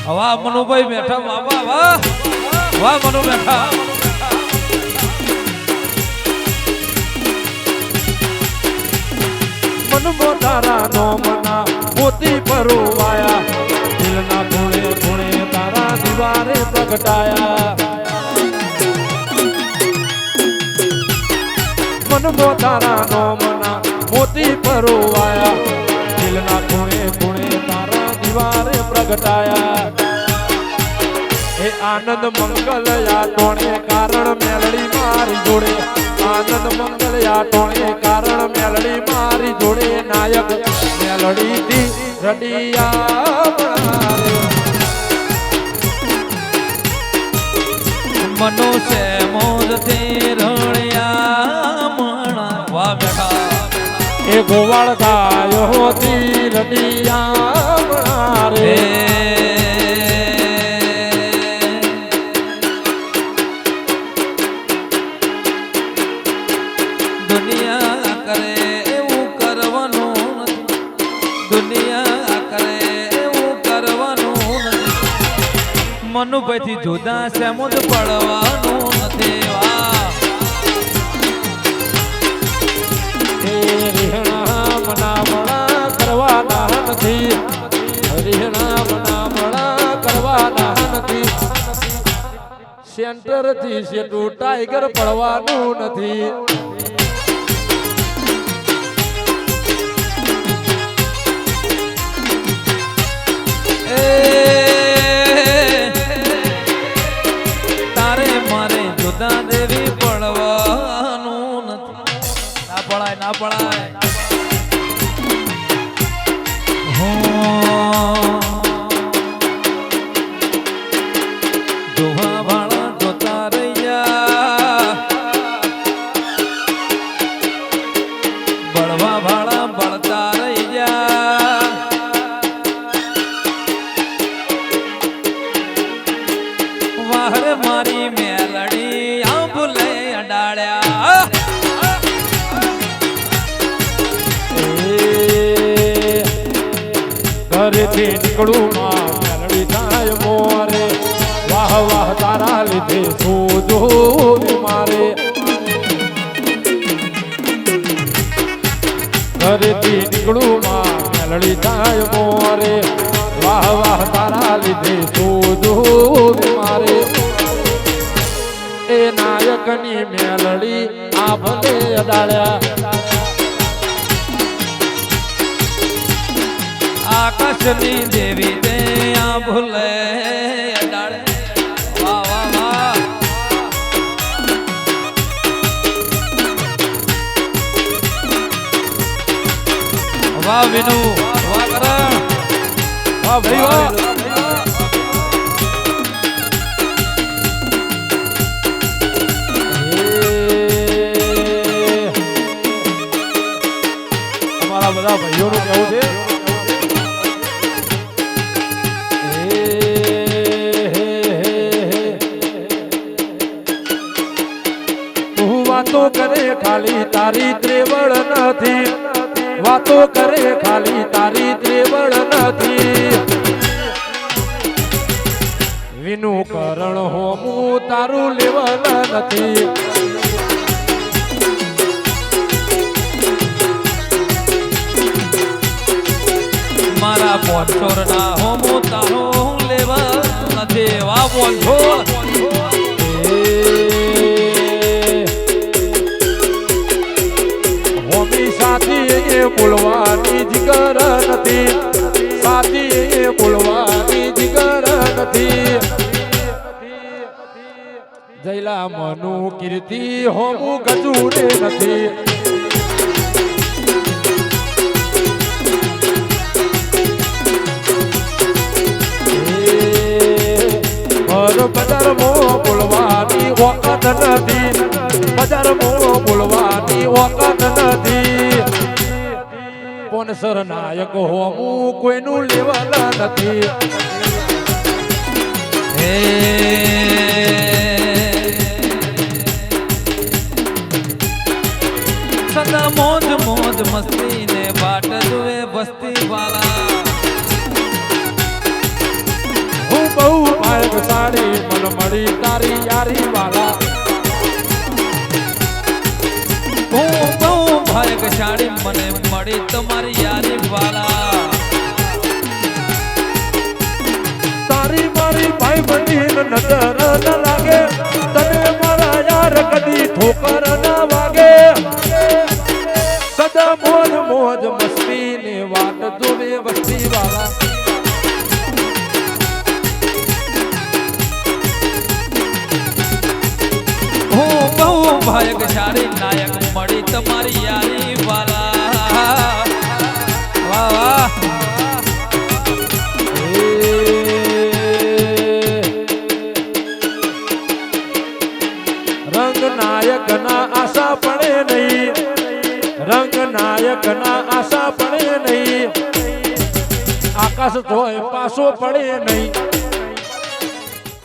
S3: વાહ મનુભાઈ બેઠા બાબા વાહ વાહ મનુ બેઠા
S1: મન મોટારા નો મના મોતી પરોવાયા દિલના ખૂણે ખૂણે તારા દિવારે પ્રગટાયા મન મોટારા નો મના મોતી પરોવાયા દિલના ખૂણે ખૂણે તારા દિવારે પ્રગટાયા એ આનંદ મંગલ યા ટોણે કારણ મેલડી મારી જોડે આનંદ મંગલ યા ટોણે કારણ મેલડી મારી જોડે નાયક મેલડી દી રડિયા બનારે
S3: મનો સે મોરથી રળિયા મણા વાહ બેઠા
S1: એ ગોવાળ ગાયો તી રડિયા બનારે
S3: દુનિયા કરે એવું કરવાનું દુનિયા કરે એવું કરવાનું મનુભાઈથી જુદા સેમુદ પડવાનું નથી વાહ
S1: એ રીહણા મના મણા કરવાના નથી સેન્ટર થી શેઠું ટાઈગર પડવાનું નથી.
S3: તારે મારે જુદા દેવી પડવાનું નથી. ના પડાય ના પડાય. જોવા વાળા જોતા રહ્યા, બળવા વાળા બળતા રહ્યા. વાહર મારી મેલડી આંબુલે અડાડ્યા.
S1: ઘરેથી નીકળું માં મેલડી થાય મોરે, વાહ વાહ તારા લીધે શોધો મારે. ઘરેથી નીકળું માં મેલડી થાય મોરે, વાહ વાહ તારા લીધે શોધો મારે. એ નાયકની મેલડી આ ભલે અડાડ્યા.
S3: આકાશની દેવી દે આ ભૂલે અડાડે. વાહ વાહ વાહ. વાહ વિનુ, વાહ કરણ,
S1: વાહ ભાઈ વાહ. અમારા બધા ભાઈઓનું કેવું છે, વાતો કરે ખાલી તારી ત્રેવડ નથી, વાતો કરે ખાલી તારી ત્રેવડ નથી. વિનુ કરણ હોમું તારું લેવલ નથી.
S3: મારા પોચોર ના હોમો તારો લેવા નથી. વાહ પોચોર.
S1: સાથી બોલવાની જીગર નથી, સાથી બોલવાની જીગર નથી. જયલા મનુ કીર્તિ હોમું ગજુડે નથી. બજારમાં બોલવાની વખત નથી, બજારમાં બોલવાની વખત નથી. પોનસર નાયક હોમું કોઈનું લેવલ નથી.
S3: સદા મોજ મોજ મસ્તી ને વાટ જુએ વસ્તી વાળા.
S1: હું બહુ ભાગ્યશાળી મન મળી તારી યારી વાલા.
S3: હું બહુ ભાગ્યશાળી મને મળી તમારી યારી વાલા.
S1: તારી મારી ભાઈ બહેન નજર ન લાગે, તને મારા યાર કદી ઠોકર ના વાગે. સદા મોજ મોજ મસ્તી ને વાટ જોવે વસ્તી વાળા.
S3: હું બહુ ભાગ્યશાળી નાયક મળી તમારી યારી વાલા. વાહ વાહ.
S1: રંગ નાયક ના આશા પડે નહીં, રંગ નાયક ના આશા પડે નહીં. આકાશ જોય પાછો પડે નહીં.